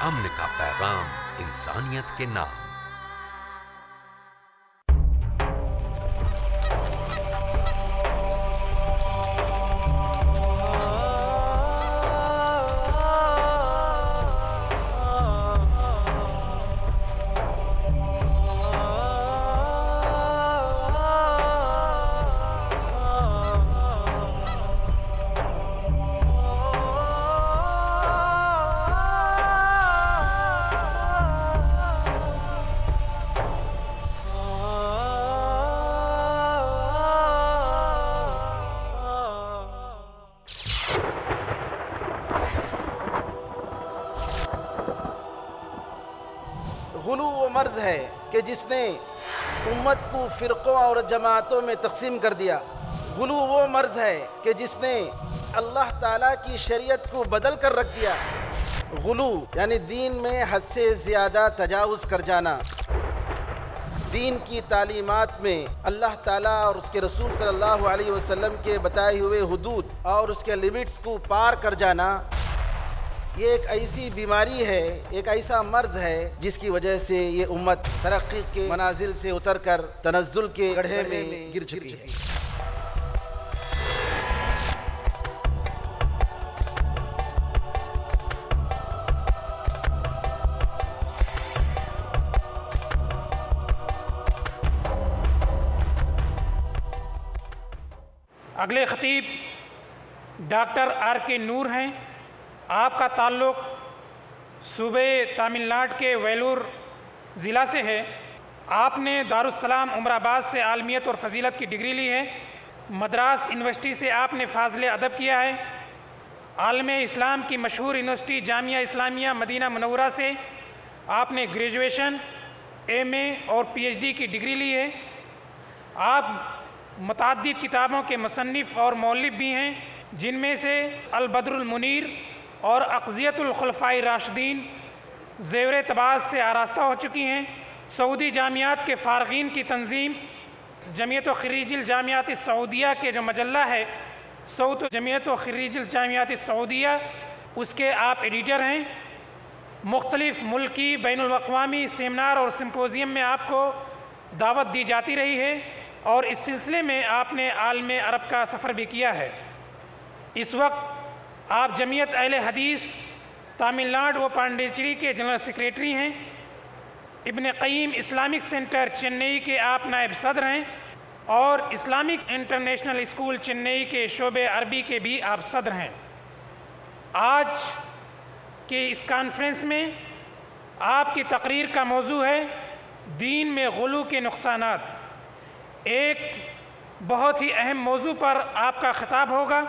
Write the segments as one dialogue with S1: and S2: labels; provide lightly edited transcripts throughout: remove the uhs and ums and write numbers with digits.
S1: امن کا پیغام انسانیت کے نام۔
S2: غلو وہ مرض ہے کہ جس نے امت کو فرقوں اور جماعتوں میں تقسیم کر دیا۔ غلو وہ مرض ہے کہ جس نے اللہ تعالیٰ کی شریعت کو بدل کر رکھ دیا۔ غلو یعنی دین میں حد سے زیادہ تجاوز کر جانا، دین کی تعلیمات میں اللہ تعالیٰ اور اس کے رسول صلی اللہ علیہ وسلم کے بتائے ہوئے حدود اور اس کے لیمٹس کو پار کر جانا، یہ ایک ایسی بیماری ہے، ایک ایسا مرض ہے جس کی وجہ سے یہ امت ترقی کے منازل سے اتر کر تنزل کے گڑھے میں گر چکی ہے۔
S3: اگلے خطیب ڈاکٹر آر کے نور ہیں۔ آپ کا تعلق صوبے تامل ناڈو کے ویلور ضلع سے ہے۔ آپ نے دارالسلام عمر آباد سے عالمیت اور فضیلت کی ڈگری لی ہے۔ مدراس یونیورسٹی سے آپ نے فاضل ادب کیا ہے۔ عالم اسلام کی مشہور یونیورسٹی جامعہ اسلامیہ مدینہ منورہ سے آپ نے گریجویشن، ایم اے اور پی ایچ ڈی کی ڈگری لی ہے۔ آپ متعدد کتابوں کے مصنف اور مؤلف بھی ہیں، جن میں سے البدر المنیر اور اقضیۃ الخلفاء راشدین زیور طباعت سے آراستہ ہو چکی ہیں۔ سعودی جامعات کے فارغین کی تنظیم جمعیت و خریج الجامعات السعودیہ کے جو مجلہ ہے جمعیت و خریج الجامعات السعودیہ، اس کے آپ ایڈیٹر ہیں۔ مختلف ملکی بین الاقوامی سیمینار اور سمپوزیم میں آپ کو دعوت دی جاتی رہی ہے، اور اس سلسلے میں آپ نے عالم عرب کا سفر بھی کیا ہے۔ اس وقت آپ جمعیت اہل حدیث تامل ناڈو و پانڈیچری کے جنرل سیکریٹری ہیں۔ ابن قیم اسلامک سینٹر چنئی کے آپ نائب صدر ہیں، اور اسلامک انٹرنیشنل اسکول چنئی کے شعبہ عربی کے بھی آپ صدر ہیں۔ آج کے اس کانفرنس میں آپ کی تقریر کا موضوع ہے دین میں غلو کے نقصانات۔ ایک بہت ہی اہم موضوع پر آپ کا خطاب ہوگا،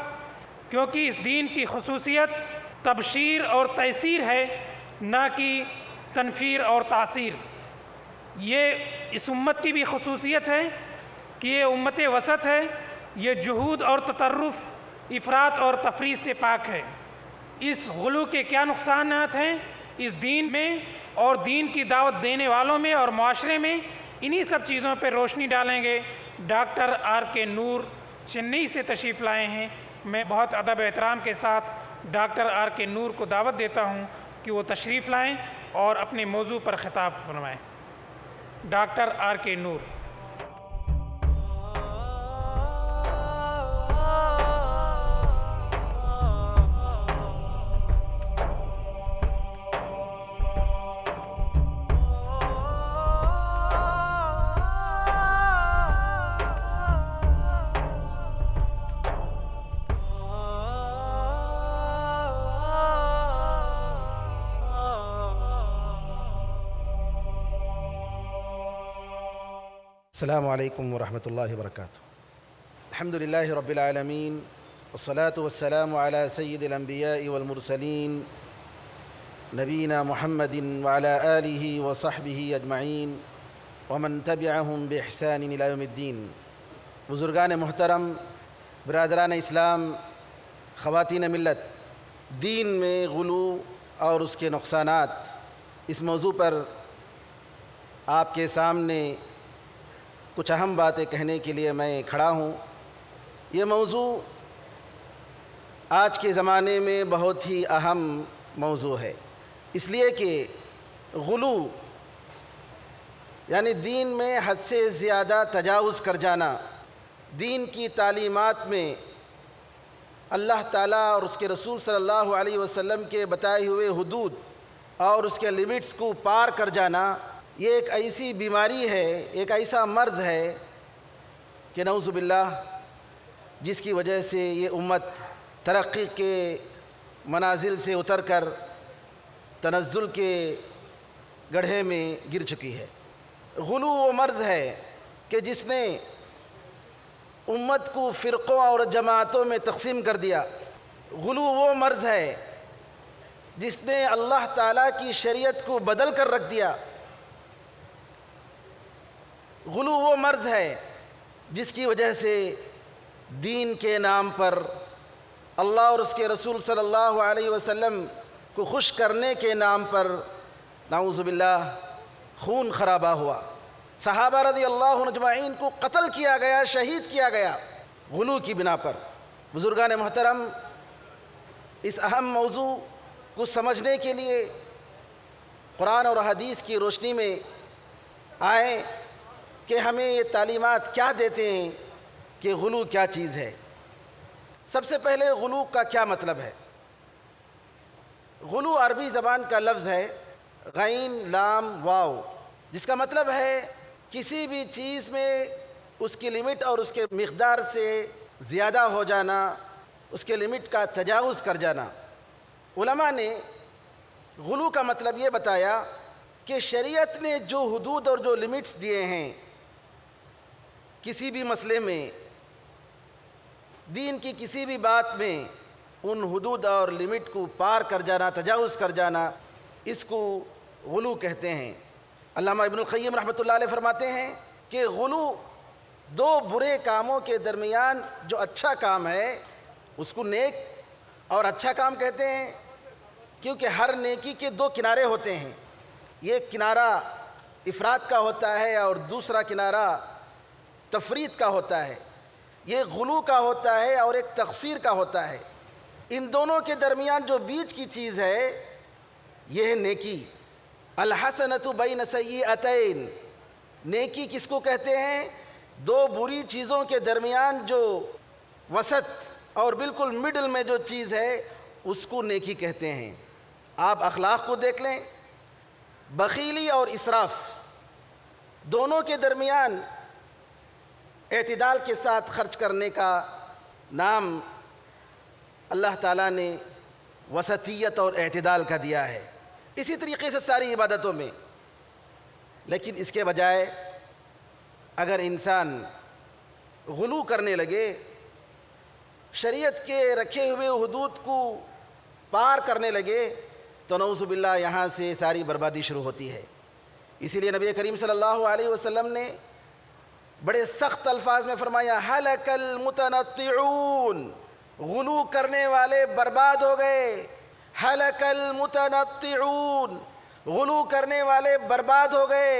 S3: کیونکہ اس دین کی خصوصیت تبشیر اور تیسیر ہے، نہ کہ تنفیر اور تعسیر۔ یہ اس امت کی بھی خصوصیت ہے کہ یہ امت وسط ہے، یہ جہود اور تطرف، افراط اور تفریط سے پاک ہے۔ اس غلو کے کیا نقصانات ہیں اس دین میں اور دین کی دعوت دینے والوں میں اور معاشرے میں، انہی سب چیزوں پہ روشنی ڈالیں گے۔ ڈاکٹر آر کے نور چنئی سے تشریف لائے ہیں۔ میں بہت ادب و احترام کے ساتھ ڈاکٹر آر کے نور کو دعوت دیتا ہوں کہ وہ تشریف لائیں اور اپنے موضوع پر خطاب فرمائیں۔ ڈاکٹر آر کے نور۔
S2: السلام علیکم ورحمۃ اللہ وبرکاتہ۔ الحمد للہ رب العالمین، والصلاة والسلام علی سید الانبیاء والمرسلین، نبینا محمد وعلی آلہ وصحبہ اجمعین ومن تبعہم بإحسان الی یوم الدین۔ بزرگان محترم، برادران اسلام، خواتین ملت، دین میں غلو اور اس کے نقصانات، اس موضوع پر آپ کے سامنے کچھ اہم باتیں کہنے کے لیے میں کھڑا ہوں۔ یہ موضوع آج کے زمانے میں بہت ہی اہم موضوع ہے۔ اس لیے کہ غلو یعنی دین میں حد سے زیادہ تجاوز کر جانا، دین کی تعلیمات میں اللہ تعالیٰ اور اس کے رسول صلی اللہ علیہ وسلم کے بتائے ہوئے حدود اور اس کے لیمٹس کو پار کر جانا، یہ ایک ایسی بیماری ہے، ایک ایسا مرض ہے کہ نعوذ باللہ جس کی وجہ سے یہ امت ترقی کے منازل سے اتر کر تنزل کے گڑھے میں گر چکی ہے۔ غلو وہ مرض ہے کہ جس نے امت کو فرقوں اور جماعتوں میں تقسیم کر دیا۔ غلو وہ مرض ہے جس نے اللہ تعالیٰ کی شریعت کو بدل کر رکھ دیا۔ غلو وہ مرض ہے جس کی وجہ سے دین کے نام پر، اللہ اور اس کے رسول صلی اللہ علیہ وسلم کو خوش کرنے کے نام پر نعوذ باللہ خون خرابہ ہوا، صحابہ رضی اللہ عنہ اجمعین کو قتل کیا گیا، شہید کیا گیا غلو کی بنا پر۔ بزرگان محترم، اس اہم موضوع کو سمجھنے کے لیے قرآن اور حدیث کی روشنی میں آئیں کہ ہمیں یہ تعلیمات کیا دیتے ہیں کہ غلو کیا چیز ہے۔ سب سے پہلے غلو کا کیا مطلب ہے؟ غلو عربی زبان کا لفظ ہے، غین لام واو، جس کا مطلب ہے کسی بھی چیز میں اس کی لمٹ اور اس کے مقدار سے زیادہ ہو جانا، اس کے لمٹ کا تجاوز کر جانا۔ علماء نے غلو کا مطلب یہ بتایا کہ شریعت نے جو حدود اور جو لمٹس دیے ہیں کسی بھی مسئلے میں، دین کی کسی بھی بات میں، ان حدود اور لمٹ کو پار کر جانا، تجاوز کر جانا، اس کو غلو کہتے ہیں۔ علامہ ابن القیم رحمۃ اللہ علیہ فرماتے ہیں کہ غلو دو برے کاموں کے درمیان جو اچھا کام ہے اس کو نیک اور اچھا کام کہتے ہیں، کیونکہ ہر نیکی کے دو کنارے ہوتے ہیں، ایک کنارہ افراد کا ہوتا ہے اور دوسرا کنارہ تفرید کا ہوتا ہے، یہ غلو کا ہوتا ہے اور ایک تقصیر کا ہوتا ہے۔ ان دونوں کے درمیان جو بیچ کی چیز ہے یہ ہے نیکی۔ الحسنۃ بین سیئتین، نیکی کس کو کہتے ہیں؟ دو بری چیزوں کے درمیان جو وسط اور بالکل مڈل میں جو چیز ہے اس کو نیکی کہتے ہیں۔ آپ اخلاق کو دیکھ لیں، بخیلی اور اسراف دونوں کے درمیان اعتدال کے ساتھ خرچ کرنے کا نام اللہ تعالیٰ نے وسطیت اور اعتدال کا دیا ہے۔ اسی طریقے سے ساری عبادتوں میں، لیکن اس کے بجائے اگر انسان غلو کرنے لگے، شریعت کے رکھے ہوئے حدود کو پار کرنے لگے، تو نعوذ باللہ یہاں سے ساری بربادی شروع ہوتی ہے۔ اسی لیے نبی کریم صلی اللہ علیہ وسلم نے بڑے سخت الفاظ میں فرمایا، ہلک المتنطعون، غلو کرنے والے برباد ہو گئے۔ ہلک المتنطعون، غلو کرنے والے برباد ہو گئے۔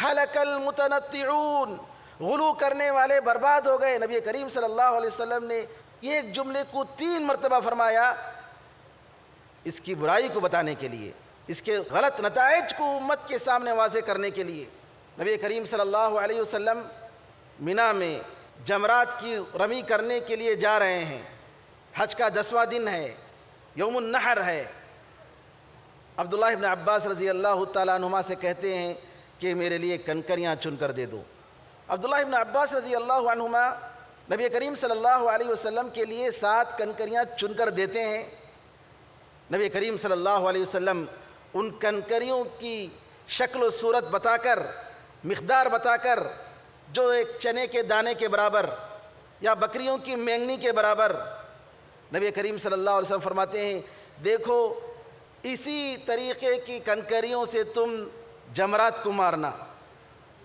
S2: ہلک المتنطعون، غلو کرنے والے برباد ہو گئے۔ نبی کریم صلی اللہ علیہ وسلم نے یہ ایک جملے کو 3 مرتبہ فرمایا، اس کی برائی کو بتانے کے لیے، اس کے غلط نتائج کو امت کے سامنے واضح کرنے کے لیے۔ نبی کریم صلی اللہ علیہ وسلم منی میں جمرات کی رمی کرنے کے لیے جا رہے ہیں، حج کا 10واں دن ہے، یوم النحر ہے۔ عبداللہ ابن عباس رضی اللہ تعالیٰ عنہما سے کہتے ہیں کہ میرے لیے کنکریاں چن کر دے دو۔ عبداللہ ابن عباس رضی اللہ عنہما نبی کریم صلی اللہ علیہ وسلم کے لیے 7 کنکریاں چن کر دیتے ہیں۔ نبی کریم صلی اللہ علیہ وسلم ان کنکریوں کی شکل و صورت بتا کر، مقدار بتا کر، جو ایک چنے کے دانے کے برابر یا بکریوں کی مینگنی کے برابر، نبی کریم صلی اللہ علیہ وسلم فرماتے ہیں دیکھو اسی طریقے کی کنکریوں سے تم جمرات کو مارنا۔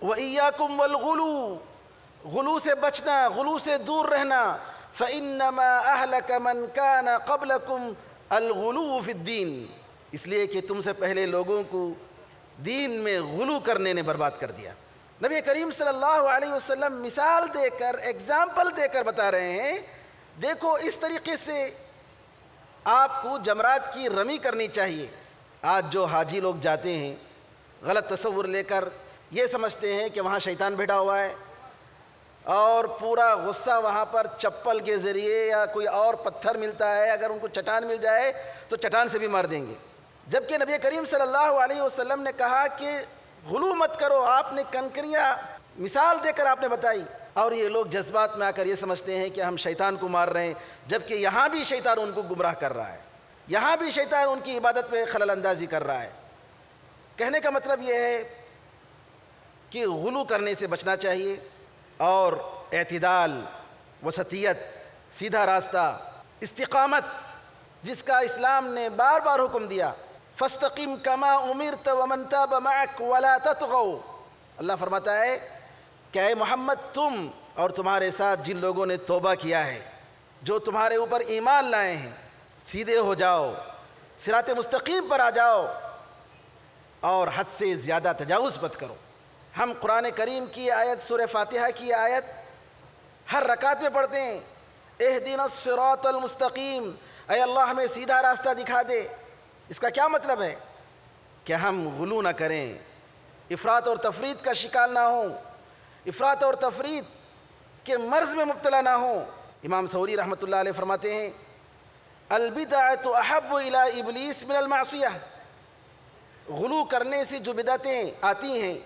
S2: وَإِيَّاكُمْ وَالْغُلُو، غلو سے بچنا، غلو سے دور رہنا۔ فَإِنَّمَا أَهْلَكَ مَنْ كَانَ قَبْلَكُمْ الْغُلُوُّ فِي الدِّينِ، اس لیے کہ تم سے پہلے لوگوں کو دین میں غلو کرنے نے برباد کر دیا۔ نبی کریم صلی اللہ علیہ وسلم مثال دے کر، ایگزامپل دے کر بتا رہے ہیں دیکھو اس طریقے سے آپ کو جمرات کی رمی کرنی چاہیے۔ آج جو حاجی لوگ جاتے ہیں غلط تصور لے کر یہ سمجھتے ہیں کہ وہاں شیطان بیٹھا ہوا ہے اور پورا غصہ وہاں پر چپل کے ذریعے یا کوئی اور پتھر ملتا ہے، اگر ان کو چٹان مل جائے تو چٹان سے بھی مار دیں گے، جبکہ نبی کریم صلی اللہ علیہ وسلم نے کہا کہ غلو مت کرو. آپ نے کنکریاں مثال دے کر آپ نے بتائی، اور یہ لوگ جذبات میں آ کر یہ سمجھتے ہیں کہ ہم شیطان کو مار رہے ہیں، جبکہ یہاں بھی شیطان ان کو گمراہ کر رہا ہے، یہاں بھی شیطان ان کی عبادت پہ خلل اندازی کر رہا ہے. کہنے کا مطلب یہ ہے کہ غلو کرنے سے بچنا چاہیے، اور اعتدال، وسطیت، سیدھا راستہ، استقامت جس کا اسلام نے بار بار حکم دیا، فاستقم کما امرت ومن تاب معك ولا تطغوا. اللہ فرماتا ہے کہ اے محمد تم اور تمہارے ساتھ جن لوگوں نے توبہ کیا ہے، جو تمہارے اوپر ایمان لائے ہیں، سیدھے ہو جاؤ، صراط مستقیم پر آ جاؤ اور حد سے زیادہ تجاوز مت کرو. ہم قرآن کریم کی آیت، سورہ فاتحہ کی آیت ہر رکعت میں پڑھتے ہیں، اہدنا الصراط المستقیم، اے اللہ ہمیں سیدھا راستہ دکھا دے. اس کا کیا مطلب ہے؟ کہ ہم غلو نہ کریں، افراط اور تفریط کا شکار نہ ہوں، افراط اور تفریط کے مرض میں مبتلا نہ ہوں. امام ثوری رحمۃ اللہ علیہ فرماتے ہیں البدعۃ احب الی ابلیس من المعصیہ. غلو کرنے سے جو بدعتیں آتی ہیں،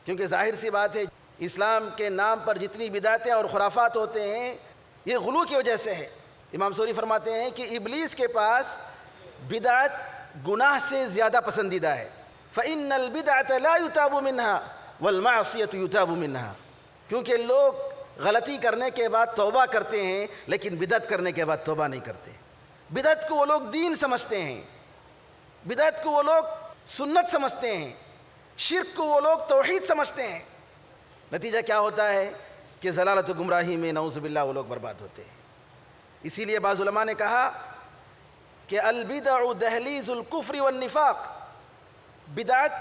S2: کیونکہ ظاہر سی بات ہے اسلام کے نام پر جتنی بدعتیں اور خرافات ہوتے ہیں یہ غلو کی وجہ سے ہے. امام ثوری فرماتے ہیں کہ ابلیس کے پاس بدعت گناہ سے زیادہ پسندیدہ ہے. فإن البدعة لا يتاب منها والمعصیة يتاب منها. کیونکہ لوگ غلطی کرنے کے بعد توبہ کرتے ہیں لیکن بدعت کرنے کے بعد توبہ نہیں کرتے. بدعت کو وہ لوگ دین سمجھتے ہیں، بدعت کو وہ لوگ سنت سمجھتے ہیں، شرک کو وہ لوگ توحید سمجھتے ہیں. نتیجہ کیا ہوتا ہے کہ ضلالت و گمراہی میں نعوذ باللہ وہ لوگ برباد ہوتے ہیں. اسی لیے بعض علماء نے کہا کہ البدع دہلیز الکفر والنفاق، بدعت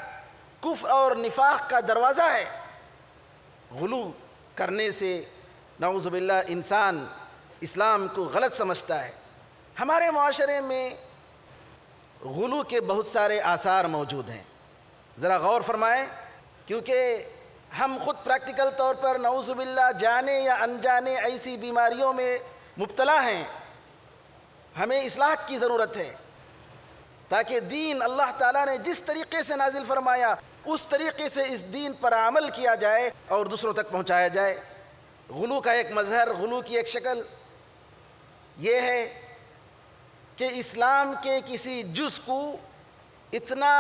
S2: کفر اور نفاق کا دروازہ ہے. غلو کرنے سے نعوذ باللہ انسان اسلام کو غلط سمجھتا ہے. ہمارے معاشرے میں غلو کے بہت سارے آثار موجود ہیں، ذرا غور فرمائیں، کیونکہ ہم خود پریکٹیکل طور پر نعوذ باللہ جانے یا انجانے ایسی بیماریوں میں مبتلا ہیں. ہمیں اصلاح کی ضرورت ہے تاکہ دین اللہ تعالیٰ نے جس طریقے سے نازل فرمایا اس طریقے سے اس دین پر عمل کیا جائے اور دوسروں تک پہنچایا جائے. غلو کا ایک مظہر، غلو کی ایک شکل یہ ہے کہ اسلام کے کسی جز کو اتنا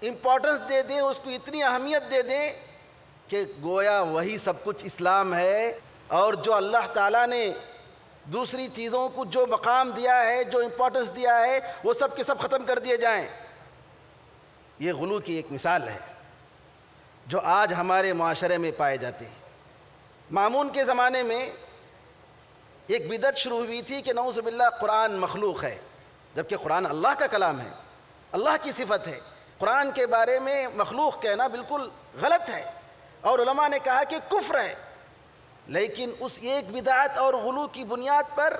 S2: امپورٹنس دے دیں، اس کو اتنی اہمیت دے دیں کہ گویا وہی سب کچھ اسلام ہے، اور جو اللہ تعالیٰ نے دوسری چیزوں کو جو مقام دیا ہے، جو امپورٹنس دیا ہے، وہ سب کے سب ختم کر دیے جائیں. یہ غلو کی ایک مثال ہے جو آج ہمارے معاشرے میں پائے جاتے ہیں. مامون کے زمانے میں ایک بدعت شروع ہوئی تھی کہ نعوذ باللہ قرآن مخلوق ہے، جبکہ قرآن اللہ کا کلام ہے، اللہ کی صفت ہے. قرآن کے بارے میں مخلوق کہنا بالکل غلط ہے، اور علماء نے کہا کہ کفر ہے. لیکن اس ایک بدعت اور غلو کی بنیاد پر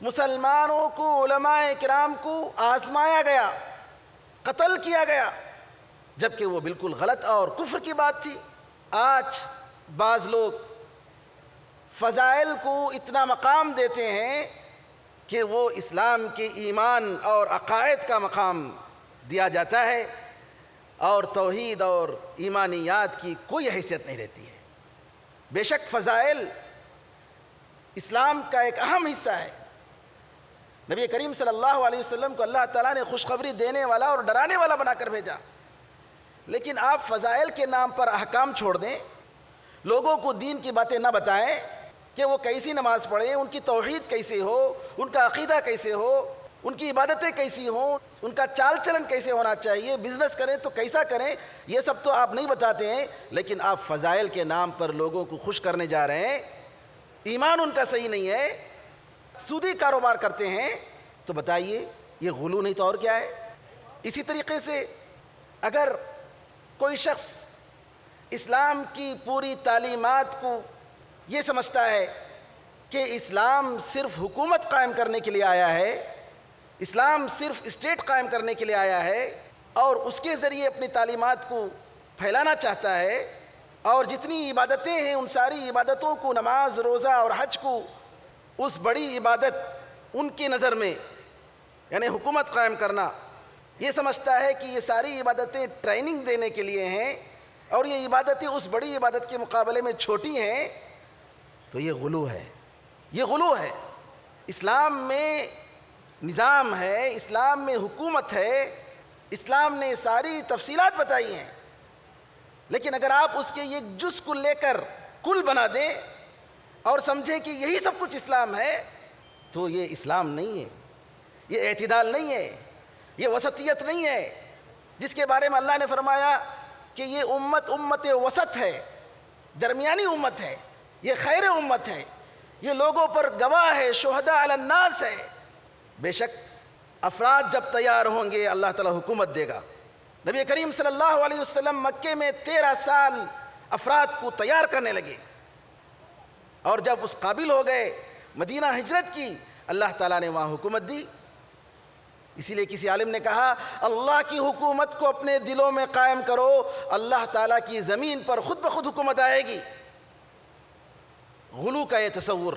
S2: مسلمانوں کو، علماء کرام کو آزمایا گیا، قتل کیا گیا، جبکہ وہ بالکل غلط اور کفر کی بات تھی. آج بعض لوگ فضائل کو اتنا مقام دیتے ہیں کہ وہ اسلام کے ایمان اور عقائد کا مقام دیا جاتا ہے، اور توحید اور ایمانیات کی کوئی حیثیت نہیں رہتی ہے. بے شک فضائل اسلام کا ایک اہم حصہ ہے. نبی کریم صلی اللہ علیہ وسلم کو اللہ تعالیٰ نے خوشخبری دینے والا اور ڈرانے والا بنا کر بھیجا، لیکن آپ فضائل کے نام پر احکام چھوڑ دیں، لوگوں کو دین کی باتیں نہ بتائیں کہ وہ کیسی نماز پڑھیں، ان کی توحید کیسے ہو، ان کا عقیدہ کیسے ہو، ان کی عبادتیں کیسی ہوں، ان کا چال چلن کیسے ہونا چاہیے، بزنس کریں تو کیسا کریں، یہ سب تو آپ نہیں بتاتے ہیں، لیکن آپ فضائل کے نام پر لوگوں کو خوش کرنے جا رہے ہیں. ایمان ان کا صحیح نہیں ہے، سودی کاروبار کرتے ہیں. تو بتائیے یہ غلو نہیں تو اور کیا ہے؟ اسی طریقے سے اگر کوئی شخص اسلام کی پوری تعلیمات کو یہ سمجھتا ہے کہ اسلام صرف حکومت قائم کرنے کے لیے آیا ہے، اسلام صرف اسٹیٹ قائم کرنے کے لیے آیا ہے، اور اس کے ذریعے اپنی تعلیمات کو پھیلانا چاہتا ہے، اور جتنی عبادتیں ہیں ان ساری عبادتوں کو، نماز، روزہ اور حج کو، اس بڑی عبادت ان کی نظر میں یعنی حکومت قائم کرنا، یہ سمجھتا ہے کہ یہ ساری عبادتیں ٹریننگ دینے کے لیے ہیں اور یہ عبادتیں اس بڑی عبادت کے مقابلے میں چھوٹی ہیں، تو یہ غلو ہے، یہ غلو ہے۔ اسلام میں نظام ہے، اسلام میں حکومت ہے، اسلام نے ساری تفصیلات بتائی ہیں، لیکن اگر آپ اس کے ایک جز کو لے کر کل بنا دیں اور سمجھیں کہ یہی سب کچھ اسلام ہے، تو یہ اسلام نہیں ہے، یہ اعتدال نہیں ہے، یہ وسطیت نہیں ہے، جس کے بارے میں اللہ نے فرمایا کہ یہ امت وسط ہے، درمیانی امت ہے، یہ خیر امت ہے، یہ لوگوں پر گواہ ہے، شہداء علی الناس ہے۔ بے شک افراد جب تیار ہوں گے اللہ تعالیٰ حکومت دے گا۔ نبی کریم صلی اللہ علیہ وسلم مکے میں 13 سال افراد کو تیار کرنے لگے، اور جب اس قابل ہو گئے، مدینہ ہجرت کی، اللہ تعالیٰ نے وہاں حکومت دی۔ اسی لیے کسی عالم نے کہا، اللہ کی حکومت کو اپنے دلوں میں قائم کرو، اللہ تعالیٰ کی زمین پر خود بخود حکومت آئے گی۔ غلو کا یہ تصور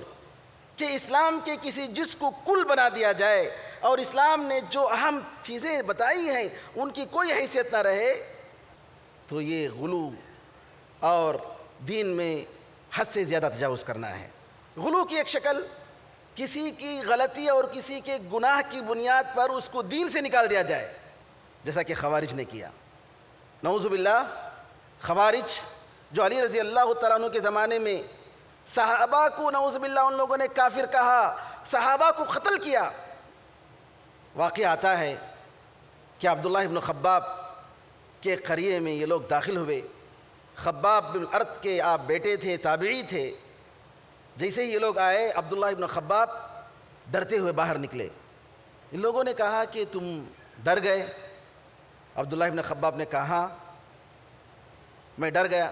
S2: کہ اسلام کے کسی جز کو کل بنا دیا جائے اور اسلام نے جو اہم چیزیں بتائی ہیں ان کی کوئی حیثیت نہ رہے، تو یہ غلو اور دین میں حد سے زیادہ تجاوز کرنا ہے۔ غلو کی ایک شکل کسی کی غلطی اور کسی کے گناہ کی بنیاد پر اس کو دین سے نکال دیا جائے، جیسا کہ خوارج نے کیا۔ نعوذ باللہ، خوارج جو علی رضی اللہ تعالیٰ عنہ کے زمانے میں صحابہ کو نعوذ باللہ ان لوگوں نے کافر کہا، صحابہ کو قتل کیا۔ واقعہ آتا ہے کہ عبداللہ ابن خباب کے قریے میں یہ لوگ داخل ہوئے۔ خباب بن الارت کے آپ بیٹے تھے، تابعی تھے۔ جیسے ہی یہ لوگ آئے، عبداللہ ابن خباب ڈرتے ہوئے باہر نکلے۔ ان لوگوں نے کہا کہ تم ڈر گئے؟ عبداللہ ابن خباب نے کہا ہاں میں ڈر گیا۔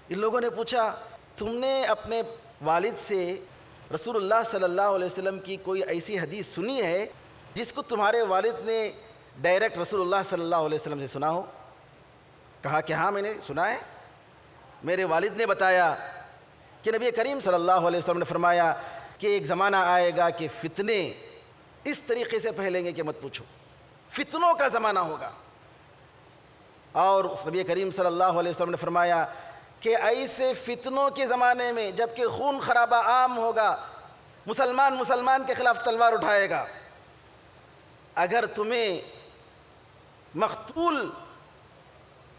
S2: ان لوگوں نے پوچھا، تم نے اپنے والد سے رسول اللہ صلی اللہ علیہ وسلم کی کوئی ایسی حدیث سنی ہے جس کو تمہارے والد نے ڈائریکٹ رسول اللہ صلی اللہ علیہ وسلم سے سنا ہو؟ کہا کہ ہاں میں نے سنا ہے، میرے والد نے بتایا کہ نبی کریم صلی اللہ علیہ وسلم نے فرمایا کہ ایک زمانہ آئے گا کہ فتنے اس طریقے سے پھیلیں گے کہ مت پوچھو، فتنوں کا زمانہ ہوگا۔ اور اس نبی کریم صلی اللہ علیہ وسلم نے فرمایا کہ ایسے فتنوں کے زمانے میں جب کہ خون خرابہ عام ہوگا، مسلمان کے خلاف تلوار اٹھائے گا، اگر تمہیں مقتول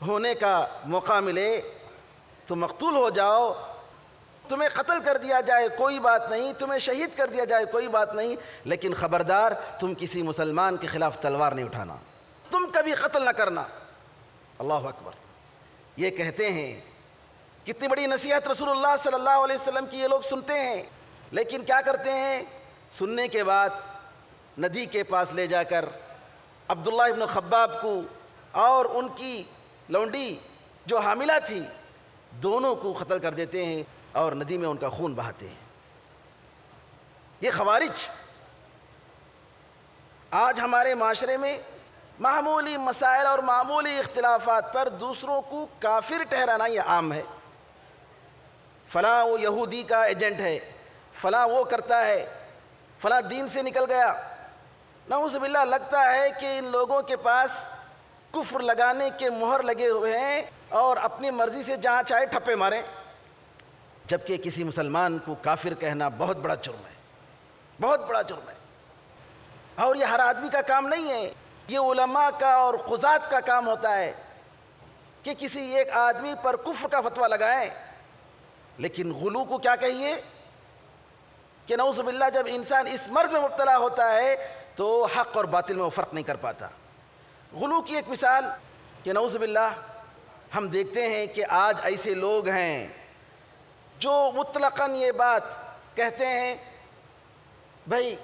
S2: ہونے کا موقع ملے تو مقتول ہو جاؤ، تمہیں قتل کر دیا جائے کوئی بات نہیں، تمہیں شہید کر دیا جائے کوئی بات نہیں، لیکن خبردار تم کسی مسلمان کے خلاف تلوار نہیں اٹھانا، تم کبھی قتل نہ کرنا۔ اللہ اکبر۔ یہ کہتے ہیں، کتنی بڑی نصیحت رسول اللہ صلی اللہ علیہ وسلم کی یہ لوگ سنتے ہیں، لیکن کیا کرتے ہیں؟ سننے کے بعد ندی کے پاس لے جا کر عبداللہ ابن خباب کو اور ان کی لونڈی جو حاملہ تھی دونوں کو قتل کر دیتے ہیں اور ندی میں ان کا خون بہاتے ہیں۔ یہ خوارج آج ہمارے معاشرے میں معمولی مسائل اور معمولی اختلافات پر دوسروں کو کافر ٹھہرانا یہ عام ہے۔ فلاں وہ یہودی کا ایجنٹ ہے، فلاں وہ کرتا ہے، فلاں دین سے نکل گیا۔ نعوذ باللہ، لگتا ہے کہ ان لوگوں کے پاس کفر لگانے کے مہر لگے ہوئے ہیں اور اپنی مرضی سے جہاں چاہے ٹھپے ماریں، جبکہ کسی مسلمان کو کافر کہنا بہت بڑا جرم ہے، بہت بڑا جرم ہے۔ اور یہ ہر آدمی کا کام نہیں ہے، یہ علماء کا اور قضات کا کام ہوتا ہے کہ کسی ایک آدمی پر کفر کا فتویٰ لگائیں۔ لیکن غلو کو کیا کہیے کہ نعوذ باللہ جب انسان اس مرض میں مبتلا ہوتا ہے تو حق اور باطل میں وہ فرق نہیں کر پاتا۔ غلو کی ایک مثال کہ نعوذ باللہ ہم دیکھتے ہیں کہ آج ایسے لوگ ہیں جو مطلقاً یہ بات کہتے ہیں، بھائی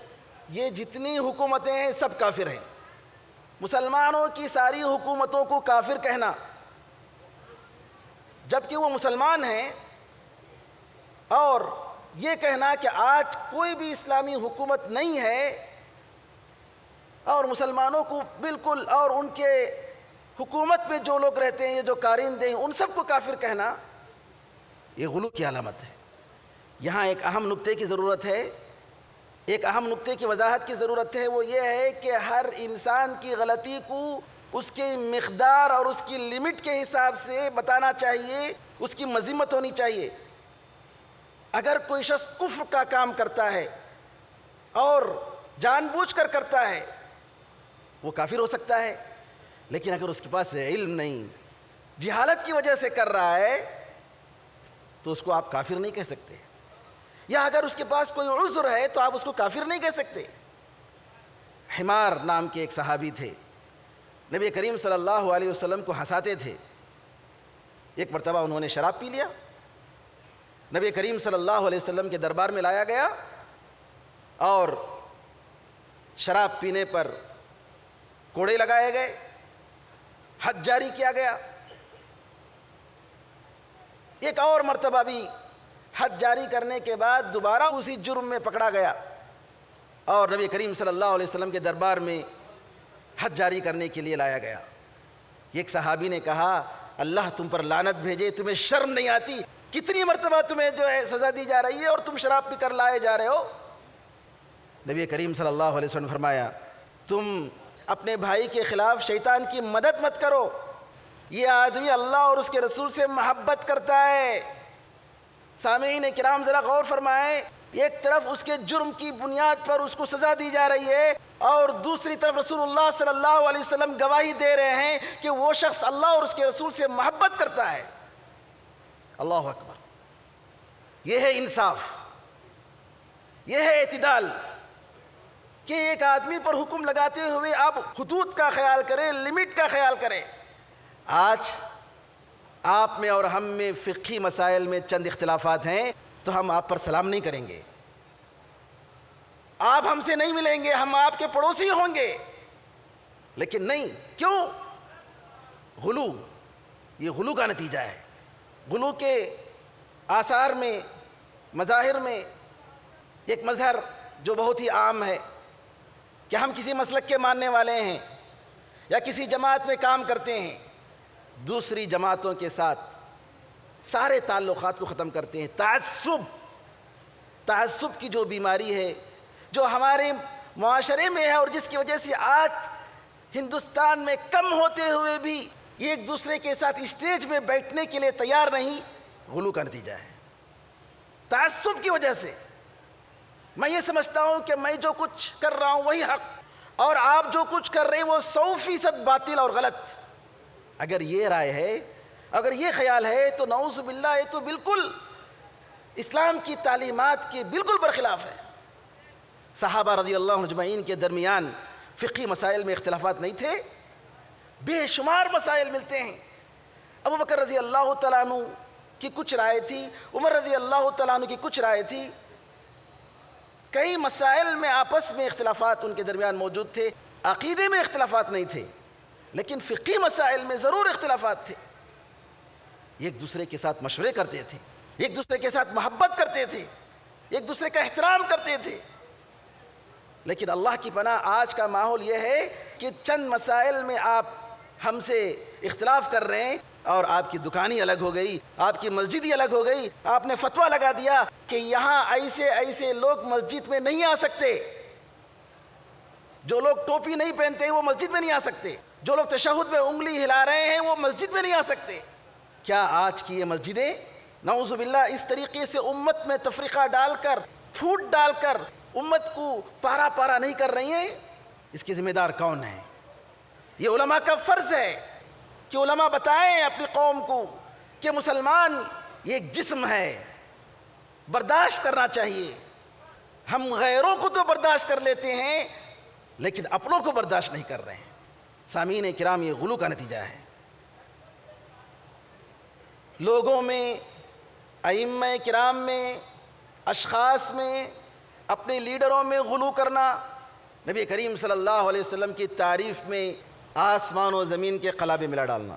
S2: یہ جتنی حکومتیں ہیں سب کافر ہیں، مسلمانوں کی ساری حکومتوں کو کافر کہنا، جبکہ وہ مسلمان ہیں، اور یہ کہنا کہ آج کوئی بھی اسلامی حکومت نہیں ہے اور مسلمانوں کو بالکل اور ان کے حکومت میں جو لوگ رہتے ہیں، یہ جو کارندے ہیں، ان سب کو کافر کہنا یہ غلو کی علامت ہے۔ یہاں ایک اہم نقطے کی ضرورت ہے، ایک اہم نقطے کی وضاحت کی ضرورت ہے، وہ یہ ہے کہ ہر انسان کی غلطی کو اس کے مقدار اور اس کی لمٹ کے حساب سے بتانا چاہیے، اس کی مذمت ہونی چاہیے۔ اگر کوئی شخص کفر کا کام کرتا ہے اور جان بوجھ کر کرتا ہے، وہ کافر ہو سکتا ہے، لیکن اگر اس کے پاس علم نہیں، جہالت کی وجہ سے کر رہا ہے، تو اس کو آپ کافر نہیں کہہ سکتے۔ یا اگر اس کے پاس کوئی عذر ہے تو آپ اس کو کافر نہیں کہہ سکتے۔ حمار نام کے ایک صحابی تھے، نبی کریم صلی اللہ علیہ وسلم کو ہنساتے تھے۔ ایک مرتبہ انہوں نے شراب پی لیا، نبی کریم صلی اللہ علیہ وسلم کے دربار میں لایا گیا اور شراب پینے پر کوڑے لگائے گئے، حد جاری کیا گیا۔ ایک اور مرتبہ بھی حد جاری کرنے کے بعد دوبارہ اسی جرم میں پکڑا گیا اور نبی کریم صلی اللہ علیہ وسلم کے دربار میں حد جاری کرنے کے لیے لایا گیا۔ ایک صحابی نے کہا، اللہ تم پر لعنت بھیجے، تمہیں شرم نہیں آتی؟ کتنی مرتبہ تمہیں جو ہے سزا دی جا رہی ہے اور تم شراب پی کر لائے جا رہے ہو؟ نبی کریم صلی اللہ علیہ وسلم نے فرمایا، تم اپنے بھائی کے خلاف شیطان کی مدد مت کرو، یہ آدمی اللہ اور اس کے رسول سے محبت کرتا ہے۔ سامعین کرام ذرا غور فرمائیں، ایک طرف اس کے جرم کی بنیاد پر اس کو سزا دی جا رہی ہے اور دوسری طرف رسول اللہ صلی اللہ علیہ وسلم گواہی دے رہے ہیں کہ وہ شخص اللہ اور اس کے رسول سے محبت کرتا ہے۔ اللہ اکبر! یہ ہے انصاف، یہ ہے اعتدال کہ ایک آدمی پر حکم لگاتے ہوئے آپ حدود کا خیال کریں، لمٹ کا خیال کریں۔ آج آپ میں اور ہم میں فقہی مسائل میں چند اختلافات ہیں تو ہم آپ پر سلام نہیں کریں گے، آپ ہم سے نہیں ملیں گے، ہم آپ کے پڑوسی ہوں گے، لیکن نہیں، کیوں؟ غلو، یہ غلو کا نتیجہ ہے۔ غلو کے آثار میں، مظاہر میں ایک مظہر جو بہت ہی عام ہے کہ ہم کسی مسلک کے ماننے والے ہیں یا کسی جماعت میں کام کرتے ہیں، دوسری جماعتوں کے ساتھ سارے تعلقات کو ختم کرتے ہیں۔ تعصب کی جو بیماری ہے، جو ہمارے معاشرے میں ہے اور جس کی وجہ سے آج ہندوستان میں کم ہوتے ہوئے بھی ایک دوسرے کے ساتھ اسٹیج میں بیٹھنے کے لیے تیار نہیں، غلو کا نتیجہ ہے۔ تعصب کی وجہ سے میں یہ سمجھتا ہوں کہ میں جو کچھ کر رہا ہوں وہی حق اور آپ جو کچھ کر رہے ہیں وہ 100% باطل اور غلط۔ اگر یہ رائے ہے، اگر یہ خیال ہے تو نعوذ باللہ یہ تو بالکل اسلام کی تعلیمات کے بالکل برخلاف ہے۔ صحابہ رضی اللہ عنہ اجمعین کے درمیان فقہی مسائل میں اختلافات نہیں تھے، بے شمار مسائل ملتے ہیں۔ ابو بکر رضی اللہ تعالیٰ عنہ کی کچھ رائے تھی، عمر رضی اللہ تعالیٰ عنہ کی کچھ رائے تھی، کئی مسائل میں آپس میں اختلافات ان کے درمیان موجود تھے، عقیدے میں اختلافات نہیں تھے، لیکن فقہی مسائل میں ضرور اختلافات تھے۔ ایک دوسرے کے ساتھ مشورے کرتے تھے، ایک دوسرے کے ساتھ محبت کرتے تھے، ایک دوسرے کا احترام کرتے تھے، لیکن اللہ کی پناہ آج کا ماحول یہ ہے کہ چند مسائل میں آپ ہم سے اختلاف کر رہے ہیں اور آپ کی دکان ہی الگ ہو گئی، آپ کی مسجد ہی الگ ہو گئی، آپ نے فتویٰ لگا دیا کہ یہاں ایسے لوگ مسجد میں نہیں آ سکتے، جو لوگ ٹوپی نہیں پہنتے وہ مسجد میں نہیں آ سکتے، جو لوگ تشہد میں انگلی ہلا رہے ہیں وہ مسجد میں نہیں آ سکتے۔ کیا آج کی یہ مسجدیں نعوذ باللہ اس طریقے سے امت میں تفریقہ ڈال کر، پھوٹ ڈال کر امت کو پارا پارا نہیں کر رہی ہیں؟ اس کے ذمہ دار کون ہیں؟ یہ علماء کا فرض ہے کہ علماء بتائیں اپنی قوم کو کہ مسلمان یہ ایک جسم ہے، برداشت کرنا چاہیے۔ ہم غیروں کو تو برداشت کر لیتے ہیں لیکن اپنوں کو برداشت نہیں کر رہے ہیں۔ سامعین کرام، یہ غلو کا نتیجہ ہے۔ لوگوں میں، ائمہ کرام میں، اشخاص میں، اپنے لیڈروں میں غلو کرنا، نبی کریم صلی اللہ علیہ وسلم کی تعریف میں آسمان و زمین کے قلابے ملا ڈالنا۔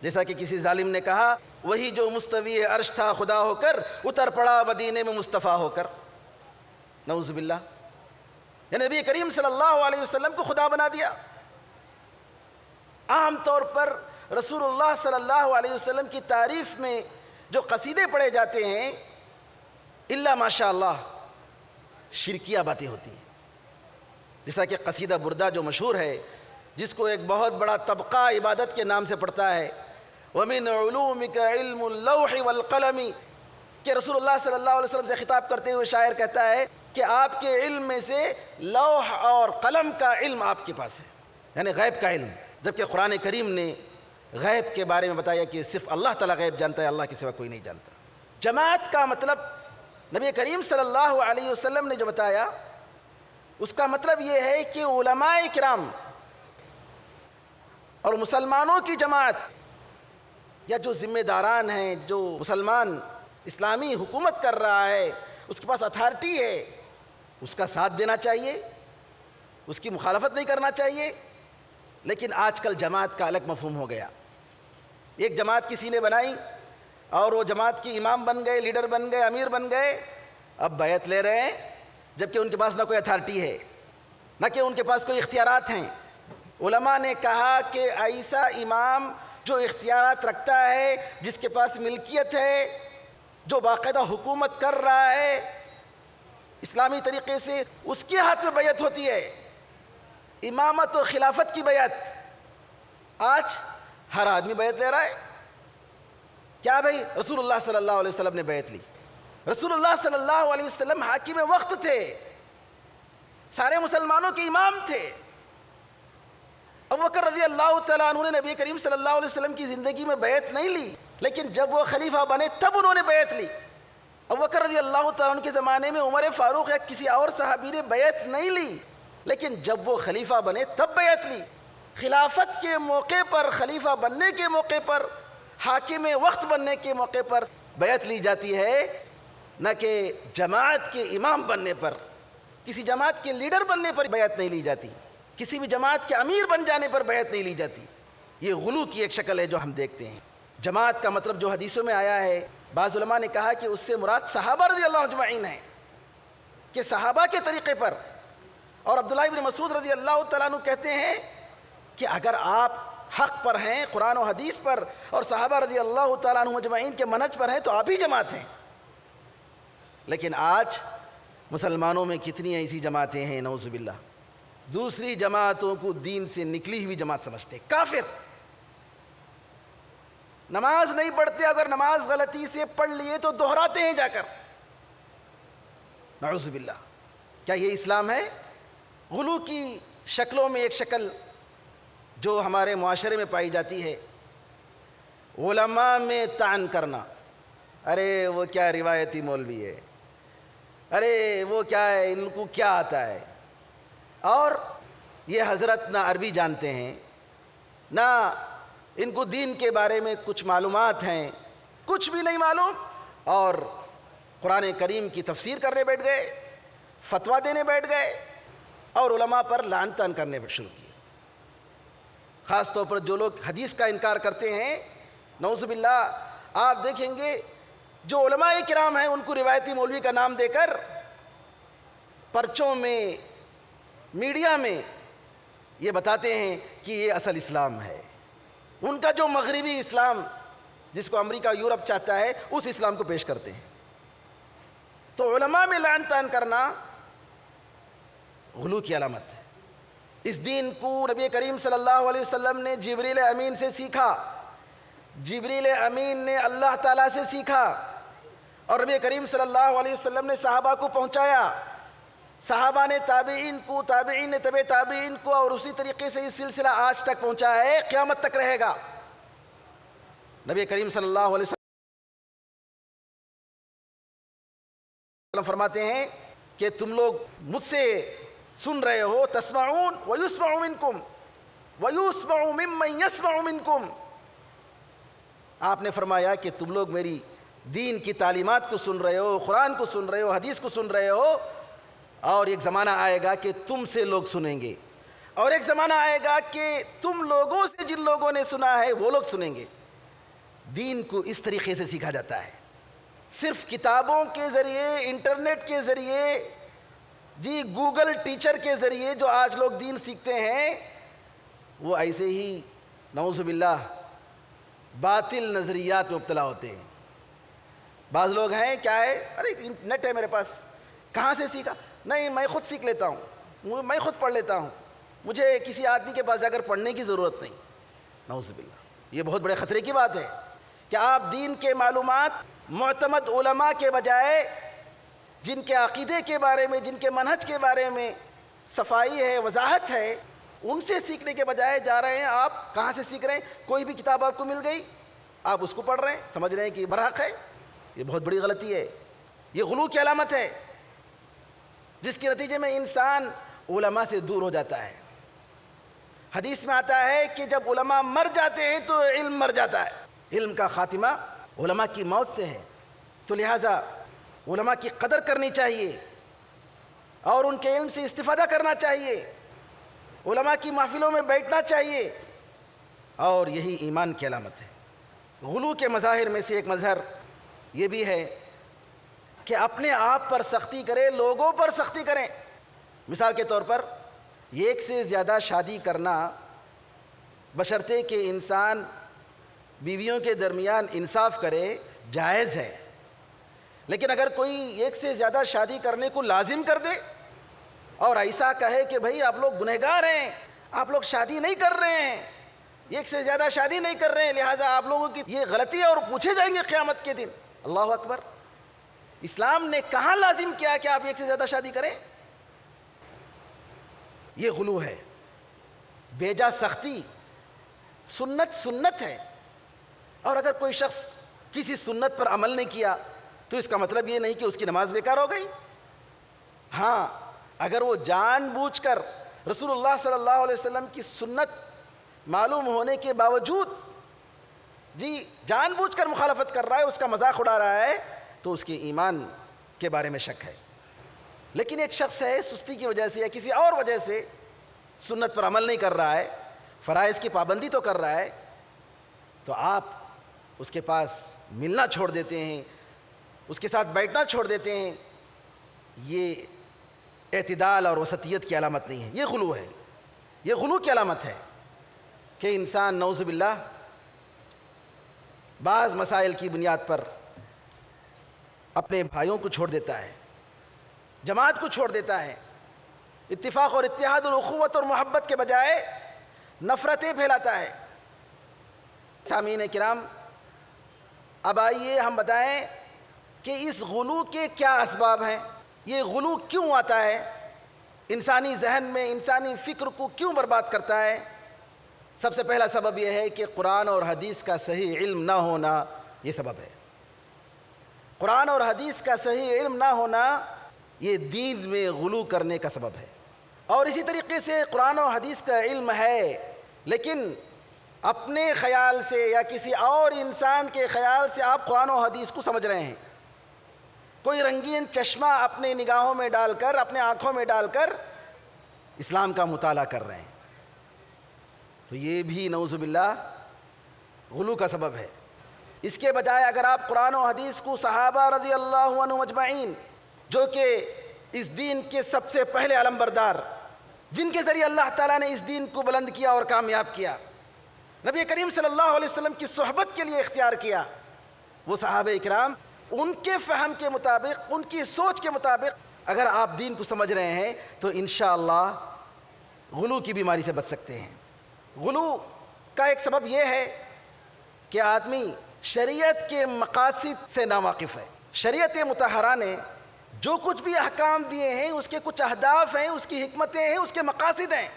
S2: جیسا کہ کسی ظالم نے کہا، وہی جو مستوی عرش تھا خدا ہو کر، اتر پڑا مدینے میں مصطفیٰ ہو کر۔ نعوذ باللہ، نبی کریم صلی اللہ علیہ وسلم کو خدا بنا دیا۔ عام طور پر رسول اللہ صلی اللہ علیہ وسلم کی تعریف میں جو قصیدے پڑھے جاتے ہیں الا ماشاء اللہ شرکیہ باتیں ہوتی ہیں، جیسا کہ قصیدہ بردہ جو مشہور ہے، جس کو ایک بہت بڑا طبقہ عبادت کے نام سے پڑھتا ہے، وَمِنْ عُلُومِكَ عِلْمُ اللَّوْحِ وَالْقَلَمِ، کہ رسول اللہ صلی اللہ علیہ وسلم سے خطاب کرتے ہوئے شاعر کہتا ہے کہ آپ کے علم میں سے لوح اور قلم کا علم آپ کے پاس ہے، یعنی غیب کا علم، جبکہ قرآن کریم نے غیب کے بارے میں بتایا کہ صرف اللہ تعالیٰ غیب جانتا ہے، اللہ کے سوا کوئی نہیں جانتا۔ جماعت کا مطلب نبی کریم صلی اللہ علیہ وسلم نے جو بتایا اس کا مطلب یہ ہے کہ علماء کرام اور مسلمانوں کی جماعت یا جو ذمہ داران ہیں، جو مسلمان اسلامی حکومت کر رہا ہے، اس کے پاس اتھارٹی ہے، اس کا ساتھ دینا چاہیے، اس کی مخالفت نہیں کرنا چاہیے۔ لیکن آج کل جماعت کا الگ مفہوم ہو گیا، ایک جماعت کسی نے بنائی اور وہ جماعت کی امام بن گئے، لیڈر بن گئے، امیر بن گئے، اب بیعت لے رہے ہیں جبکہ ان کے پاس نہ کوئی اتھارٹی ہے، نہ کہ ان کے پاس کوئی اختیارات ہیں۔ علماء نے کہا کہ ایسا امام جو اختیارات رکھتا ہے، جس کے پاس ملکیت ہے، جو باقاعدہ حکومت کر رہا ہے اسلامی طریقے سے، اس کے ہاتھ میں بیعت ہوتی ہے، امامت و خلافت کی بیعت۔ آج ہر آدمی بیعت لے رہا ہے، کیا بھئی؟ رسول اللہ صلی اللہ علیہ وسلم نے بیعت لی۔ رسول اللہ صلی اللہ علیہ وسلم حاکم وقت تھے، سارے مسلمانوں کے امام تھے۔ ابوبکر رضی اللہ تعالیٰ عنہ نے نبی کریم صلی اللہ علیہ وسلم کی زندگی میں بیعت نہیں لی، لیکن جب وہ خلیفہ بنے تب انہوں نے بیعت لی۔ ابوبکر رضی اللہ تعالیٰ عنہ کے زمانے میں عمر فاروق یا کسی اور صحابی نے بیعت نہیں لی، لیکن جب وہ خلیفہ بنے تب بیعت لی۔ خلافت کے موقع پر، خلیفہ بننے کے موقع پر، حاکم وقت بننے کے موقع پر بیعت لی جاتی ہے، نہ کہ جماعت کے امام بننے پر، کسی جماعت کے لیڈر بننے پر بیعت نہیں لی جاتی، کسی بھی جماعت کے امیر بن جانے پر بیعت نہیں لی جاتی۔ یہ غلو کی ایک شکل ہے جو ہم دیکھتے ہیں۔ جماعت کا مطلب جو حدیثوں میں آیا ہے، بعض علماء نے کہا کہ اس سے مراد صحابہ رضی اللہ اجمعین ہیں، کہ صحابہ کے طریقے پر۔ اور عبداللہ ابن مسعود رضی اللہ تعالیٰ عنہ کہتے ہیں کہ اگر آپ حق پر ہیں، قرآن و حدیث پر، اور صحابہ رضی اللہ تعالیٰ عنہ اجمعین کے منہج پر ہیں، تو آپ ہی جماعت ہیں۔ لیکن آج مسلمانوں میں کتنی ایسی جماعتیں ہیں نعوذ باللہ، دوسری جماعتوں کو دین سے نکلی ہوئی جماعت سمجھتے ہیں، کافر۔ نماز نہیں پڑھتے، اگر نماز غلطی سے پڑھ لیے تو دہراتے ہیں جا کر، نعوذ باللہ۔ کیا یہ اسلام ہے؟ غلو کی شکلوں میں ایک شکل جو ہمارے معاشرے میں پائی جاتی ہے، علماء میں طعن کرنا۔ ارے وہ کیا روایتی مولوی ہے، ارے وہ کیا ہے، ان کو کیا آتا ہے، اور یہ حضرت نہ عربی جانتے ہیں، نہ ان کو دین کے بارے میں کچھ معلومات ہیں، کچھ بھی نہیں معلوم، اور قرآن کریم کی تفسیر کرنے بیٹھ گئے، فتویٰ دینے بیٹھ گئے، اور علماء پر لعن طعن کرنے شروع کیے۔ خاص طور پر جو لوگ حدیث کا انکار کرتے ہیں، نعوذ باللہ، آپ دیکھیں گے جو علماء کرام ہیں ان کو روایتی مولوی کا نام دے کر پرچوں میں، میڈیا میں یہ بتاتے ہیں کہ یہ اصل اسلام ہے۔ ان کا جو مغربی اسلام جس کو امریکہ یورپ چاہتا ہے، اس اسلام کو پیش کرتے ہیں۔ تو علماء میں لعن طعن کرنا غلو کی علامت ہے۔ اس دین کو نبی کریم صلی اللہ علیہ وسلم نے جبریل امین سے سیکھا، جبریل امین نے اللہ تعالیٰ سے سیکھا، اور نبی کریم صلی اللہ علیہ وسلم نے صحابہ کو پہنچایا، صحابہ نے تابعین کو، تابعین نے تبع تابعین کو، اور اسی طریقے سے یہ سلسلہ آج تک پہنچا ہے، قیامت تک رہے گا۔ نبی کریم صلی اللہ علیہ وسلم فرماتے ہیں کہ تم لوگ مجھ سے سن رہے ہو، تسمعون ویسمع منکم ویسمع ممن یسمع منکم۔ آپ نے فرمایا کہ تم لوگ میری دین کی تعلیمات کو سن رہے ہو، قرآن کو سن رہے ہو، حدیث کو سن رہے ہو، اور ایک زمانہ آئے گا کہ تم سے لوگ سنیں گے، اور ایک زمانہ آئے گا کہ تم لوگوں سے جن لوگوں نے سنا ہے وہ لوگ سنیں گے۔ دین کو اس طریقے سے سیکھا جاتا ہے، صرف کتابوں کے ذریعے، انٹرنیٹ کے ذریعے، جی گوگل ٹیچر کے ذریعے جو آج لوگ دین سیکھتے ہیں، وہ ایسے ہی نعوذ باللہ باطل نظریات میں مبتلا ہوتے ہیں۔ بعض لوگ ہیں کیا ہے، ارے نیٹ ہے میرے پاس، کہاں سے سیکھا؟ نہیں میں خود سیکھ لیتا ہوں، میں خود پڑھ لیتا ہوں، مجھے کسی آدمی کے پاس جا کر پڑھنے کی ضرورت نہیں۔ نعوذ باللہ، یہ بہت بڑے خطرے کی بات ہے کہ آپ دین کے معلومات معتمد علماء کے بجائے جن کے عقیدے کے بارے میں، جن کے منہج کے بارے میں صفائی ہے، وضاحت ہے، ان سے سیکھنے کے بجائے جا رہے ہیں آپ کہاں سے سیکھ رہے ہیں؟ کوئی بھی کتاب آپ کو مل گئی، آپ اس کو پڑھ رہے ہیں، سمجھ رہے ہیں کہ یہ برحق ہے۔ یہ بہت بڑی غلطی ہے، یہ غلو کی علامت ہے، جس کے نتیجے میں انسان علماء سے دور ہو جاتا ہے۔ حدیث میں آتا ہے کہ جب علماء مر جاتے ہیں تو علم مر جاتا ہے، علم کا خاتمہ علماء کی موت سے ہے۔ تو لہٰذا علماء کی قدر کرنی چاہیے اور ان کے علم سے استفادہ کرنا چاہیے، علماء کی محفلوں میں بیٹھنا چاہیے، اور یہی ایمان کی علامت ہے۔ غلو کے مظاہر میں سے ایک مظہر یہ بھی ہے کہ اپنے آپ پر سختی کرے، لوگوں پر سختی کریں۔ مثال کے طور پر ایک سے زیادہ شادی کرنا بشرطے کہ انسان بیویوں کے درمیان انصاف کرے جائز ہے، لیکن اگر کوئی ایک سے زیادہ شادی کرنے کو لازم کر دے اور ایسا کہے کہ بھئی آپ لوگ گنہگار ہیں، آپ لوگ شادی نہیں کر رہے ہیں، ایک سے زیادہ شادی نہیں کر رہے ہیں، لہٰذا آپ لوگوں کی یہ غلطی ہے اور پوچھے جائیں گے قیامت کے دن۔ اللہ اکبر! اسلام نے کہاں لازم کیا کہ آپ ایک سے زیادہ شادی کریں؟ یہ غلو ہے، بیجا سختی۔ سنت سنت ہے، اور اگر کوئی شخص کسی سنت پر عمل نہیں کیا تو اس کا مطلب یہ نہیں کہ اس کی نماز بیکار ہو گئی۔ ہاں، اگر وہ جان بوجھ کر رسول اللہ صلی اللہ علیہ وسلم کی سنت معلوم ہونے کے باوجود جان بوجھ کر مخالفت کر رہا ہے، اس کا مذاق اڑا رہا ہے، تو اس کے ایمان کے بارے میں شک ہے۔ لیکن ایک شخص ہے سستی کی وجہ سے یا کسی اور وجہ سے سنت پر عمل نہیں کر رہا ہے، فرائض کی پابندی تو کر رہا ہے، تو آپ اس کے پاس ملنا چھوڑ دیتے ہیں، اس کے ساتھ بیٹھنا چھوڑ دیتے ہیں۔ یہ اعتدال اور وسطیت کی علامت نہیں ہے، یہ غلو ہے، یہ غلو کی علامت ہے کہ انسان نعوذ باللہ بعض مسائل کی بنیاد پر اپنے بھائیوں کو چھوڑ دیتا ہے، جماعت کو چھوڑ دیتا ہے، اتفاق اور اتحاد اور اخوت اور محبت کے بجائے نفرتیں پھیلاتا ہے۔ سامعین کرام، اب آئیے ہم بتائیں کہ اس غلو کے کیا اسباب ہیں، یہ غلو کیوں آتا ہے، انسانی ذہن میں انسانی فکر کو کیوں برباد کرتا ہے؟ سب سے پہلا سبب یہ ہے کہ قرآن اور حدیث کا صحیح علم نہ ہونا، یہ سبب ہے۔ قرآن اور حدیث کا صحیح علم نہ ہونا یہ دین میں غلو کرنے کا سبب ہے۔ اور اسی طریقے سے قرآن و حدیث کا علم ہے، لیکن اپنے خیال سے یا کسی اور انسان کے خیال سے آپ قرآن و حدیث کو سمجھ رہے ہیں، کوئی رنگین چشمہ اپنے نگاہوں میں ڈال کر، اپنے آنکھوں میں ڈال کر اسلام کا مطالعہ کر رہے ہیں، تو یہ بھی نعوذ باللہ غلو کا سبب ہے۔ اس کے بجائے اگر آپ قرآن و حدیث کو صحابہ رضی اللہ عنہم اجمعین، جو کہ اس دین کے سب سے پہلے علمبردار، جن کے ذریعے اللہ تعالیٰ نے اس دین کو بلند کیا اور کامیاب کیا، نبی کریم صلی اللہ علیہ وسلم کی صحبت کے لیے اختیار کیا، وہ صحابہ اکرام، ان کے فہم کے مطابق، ان کی سوچ کے مطابق اگر آپ دین کو سمجھ رہے ہیں تو انشاءاللہ غلو کی بیماری سے بچ سکتے ہیں۔ غلو کا ایک سبب یہ ہے کہ آدمی شریعت کے مقاصد سے ناواقف ہے۔ شریعت مطہرہ نے جو کچھ بھی احکام دیے ہیں اس کے کچھ اہداف ہیں، اس کی حکمتیں ہیں، اس کے مقاصد ہیں۔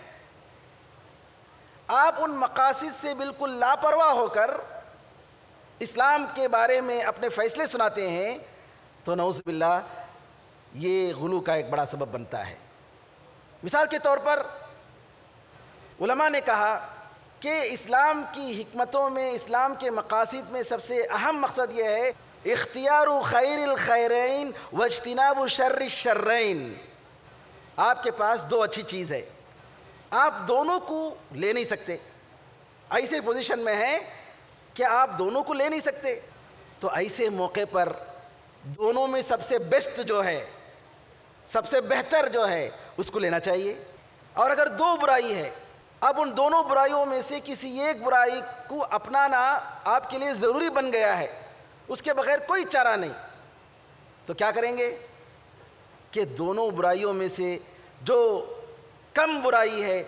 S2: آپ ان مقاصد سے بالکل لاپرواہ ہو کر اسلام کے بارے میں اپنے فیصلے سناتے ہیں تو نعوذ باللہ یہ غلو کا ایک بڑا سبب بنتا ہے۔ مثال کے طور پر علماء نے کہا کہ اسلام کی حکمتوں میں، اسلام کے مقاصد میں سب سے اہم مقصد یہ ہے اختیار خیر الخیرین واجتناب شر الشرین۔ آپ کے پاس دو اچھی چیز ہے، آپ دونوں کو لے نہیں سکتے، ایسے پوزیشن میں ہیں کہ آپ دونوں کو لے نہیں سکتے، تو ایسے موقع پر دونوں میں سب سے بیسٹ جو ہے، سب سے بہتر جو ہے، اس کو لینا چاہیے۔ اور اگر دو برائی ہے، اب ان دونوں برائیوں میں سے کسی ایک برائی کو اپنانا آپ کے لیے ضروری بن گیا ہے، اس کے بغیر کوئی چارہ نہیں، تو کیا کریں گے کہ دونوں برائیوں میں سے جو کم برائی ہے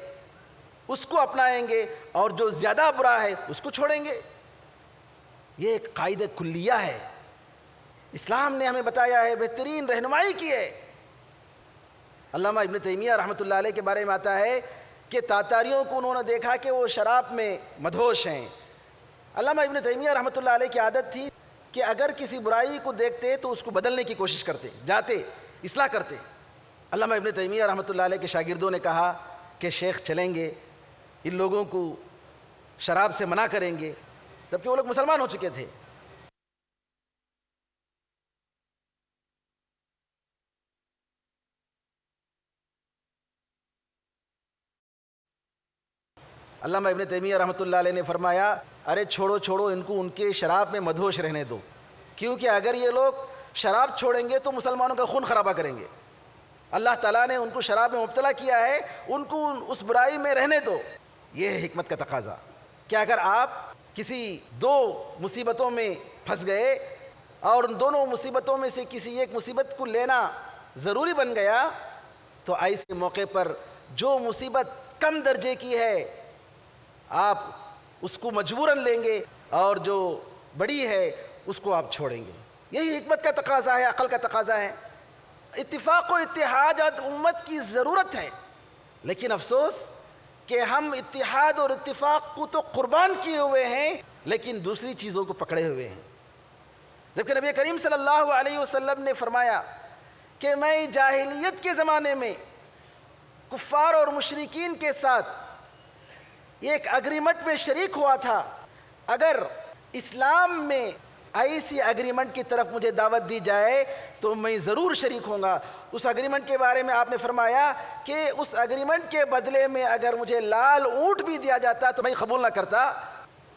S2: اس کو اپنائیں گے اور جو زیادہ برا ہے اس کو چھوڑیں گے۔ یہ ایک قاعدہ کلیہ ہے، اسلام نے ہمیں بتایا ہے، بہترین رہنمائی کی ہے۔ علامہ ابن تیمیہ رحمۃ اللہ علیہ کے بارے میں آتا ہے کہ تاتاریوں کو انہوں نے دیکھا کہ وہ شراب میں مدہوش ہیں۔ علامہ ابن تیمیہ رحمۃ اللہ علیہ کی عادت تھی کہ اگر کسی برائی کو دیکھتے تو اس کو بدلنے کی کوشش کرتے، جاتے اصلاح کرتے۔ علامہ ابن تیمیہ رحمۃ اللہ علیہ کے شاگردوں نے کہا کہ شیخ چلیں گے، ان لوگوں کو شراب سے منع کریں گے، جبکہ وہ لوگ مسلمان ہو چکے تھے۔ علامہ ابن تیمیہ رحمۃ اللہ علیہ نے فرمایا، ارے چھوڑو ان کو ان کے شراب میں مدہوش رہنے دو، کیونکہ اگر یہ لوگ شراب چھوڑیں گے تو مسلمانوں کا خون خرابہ کریں گے۔ اللہ تعالیٰ نے ان کو شراب میں مبتلا کیا ہے، ان کو اس برائی میں رہنے دو۔ یہ ہے حکمت کا تقاضا کہ اگر آپ کسی دو مصیبتوں میں پھنس گئے اور ان دونوں مصیبتوں میں سے کسی ایک مصیبت کو لینا ضروری بن گیا، تو ایسے موقع پر جو مصیبت کم درجے کی ہے آپ اس کو مجبوراً لیں گے، اور جو بڑی ہے اس کو آپ چھوڑیں گے۔ یہی حکمت کا تقاضا ہے، عقل کا تقاضا ہے۔ اتفاق و اتحاد آج امت کی ضرورت ہے، لیکن افسوس کہ ہم اتحاد اور اتفاق کو تو قربان کیے ہوئے ہیں، لیکن دوسری چیزوں کو پکڑے ہوئے ہیں۔ جبکہ نبی کریم صلی اللہ علیہ وسلم نے فرمایا کہ میں جاہلیت کے زمانے میں کفار اور مشرکین کے ساتھ ایک اگریمنٹ میں شریک ہوا تھا، اگر اسلام میں ایسی اگریمنٹ کی طرف مجھے دعوت دی جائے تو میں ضرور شریک ہوں گا۔ اس اگریمنٹ کے بارے میں آپ نے فرمایا کہ اس اگریمنٹ کے بدلے میں اگر مجھے لال اونٹ بھی دیا جاتا تو میں قبول نہ کرتا۔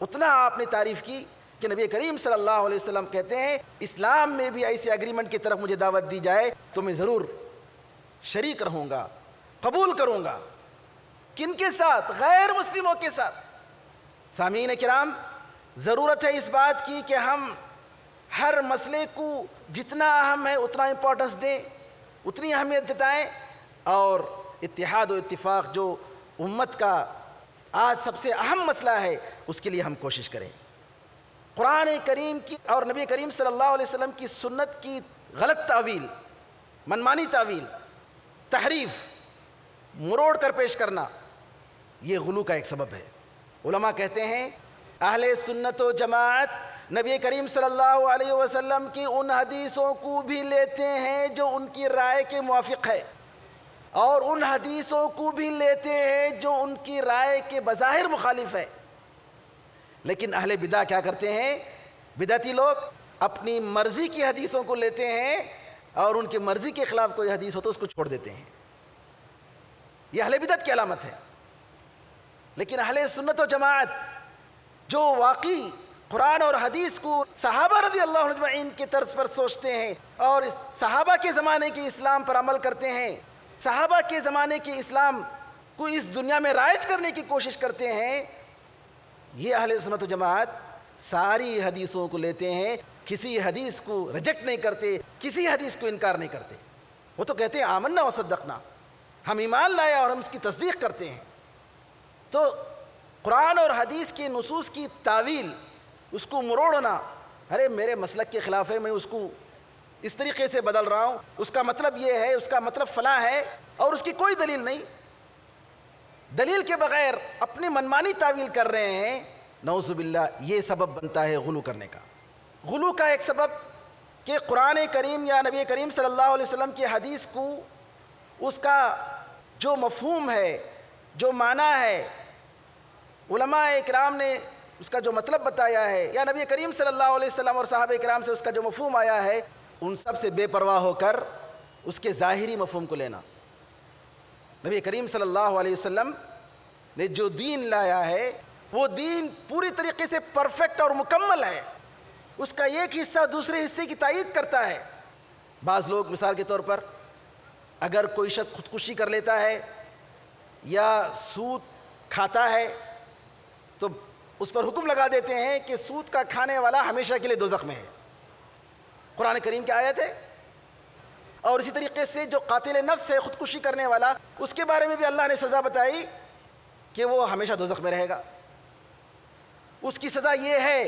S2: اتنا آپ نے تعریف کی کہ نبی کریم صلی اللہ علیہ وسلم کہتے ہیں اسلام میں بھی ایسی اگریمنٹ کی طرف مجھے دعوت دی جائے تو میں ضرور شریک رہوں گا، قبول کروں گا۔ کن کے ساتھ؟ غیر مسلموں کے ساتھ۔ سامعین کرام، ضرورت ہے اس بات کی کہ ہم ہر مسئلے کو جتنا اہم ہے اتنا امپورٹنس دیں، اتنی اہمیت جتائیں، اور اتحاد و اتفاق جو امت کا آج سب سے اہم مسئلہ ہے اس کے لیے ہم کوشش کریں۔ قرآن کریم کی اور نبی کریم صلی اللہ علیہ وسلم کی سنت کی غلط تعویل، منمانی تعویل، تحریف، مروڑ کر پیش کرنا، یہ غلو کا ایک سبب ہے۔ علماء کہتے ہیں اہل سنت و جماعت نبی کریم صلی اللہ علیہ وسلم کی ان حدیثوں کو بھی لیتے ہیں جو ان کی رائے کے موافق ہے، اور ان حدیثوں کو بھی لیتے ہیں جو ان کی رائے کے بظاہر مخالف ہے۔ لیکن اہل بدع کیا کرتے ہیں؟ بدعتی لوگ اپنی مرضی کی حدیثوں کو لیتے ہیں اور ان کی مرضی کے خلاف کوئی حدیث ہو تو اس کو چھوڑ دیتے ہیں۔ یہ اہل بدعت کی علامت ہے۔ لیکن اہل سنت و جماعت جو واقعی قرآن اور حدیث کو صحابہ رضی اللہ عنہ اجمعین کے طرز پر سوچتے ہیں اور صحابہ کے زمانے کے اسلام پر عمل کرتے ہیں، صحابہ کے زمانے کے اسلام کو اس دنیا میں رائج کرنے کی کوشش کرتے ہیں، یہ اہل سنت و جماعت ساری حدیثوں کو لیتے ہیں، کسی حدیث کو ریجیکٹ نہیں کرتے، کسی حدیث کو انکار نہیں کرتے۔ وہ تو کہتے ہیں آمنا و صدقنا، ہم ایمان لائے اور ہم اس کی تصدیق کرتے ہیں۔ تو قرآن اور حدیث کے نصوص کی تعویل، اس کو مروڑنا، ارے میرے مسلک کے خلاف ہے، میں اس کو اس طریقے سے بدل رہا ہوں، اس کا مطلب یہ ہے، اس کا مطلب فلاں ہے، اور اس کی کوئی دلیل نہیں، دلیل کے بغیر اپنی منمانی تعویل کر رہے ہیں، نعوذ باللہ، یہ سبب بنتا ہے غلو کرنے کا۔ غلو کا ایک سبب کہ قرآن کریم یا نبی کریم صلی اللہ علیہ وسلم کی حدیث کو اس کا جو مفہوم ہے، جو معنی ہے، علماء اکرام نے اس کا جو مطلب بتایا ہے، یا نبی کریم صلی اللہ علیہ وسلم اور صحابہ اکرام سے اس کا جو مفہوم آیا ہے، ان سب سے بے پرواہ ہو کر اس کے ظاہری مفہوم کو لینا۔ نبی کریم صلی اللہ علیہ وسلم نے جو دین لایا ہے وہ دین پوری طریقے سے پرفیکٹ اور مکمل ہے، اس کا ایک حصہ دوسرے حصے کی تائید کرتا ہے۔ بعض لوگ مثال کے طور پر اگر کوئی شخص خودکشی کر لیتا ہے یا سود کھاتا ہے تو اس پر حکم لگا دیتے ہیں کہ سود کا کھانے والا ہمیشہ کے لیے دوزخ میں ہے. قرآن کریم کی آیت ہے. اور اسی طریقے سے جو قاتل نفس ہے, خودکشی کرنے والا, اس کے بارے میں بھی اللہ نے سزا بتائی کہ وہ ہمیشہ دوزخ میں رہے گا, اس کی سزا یہ ہے.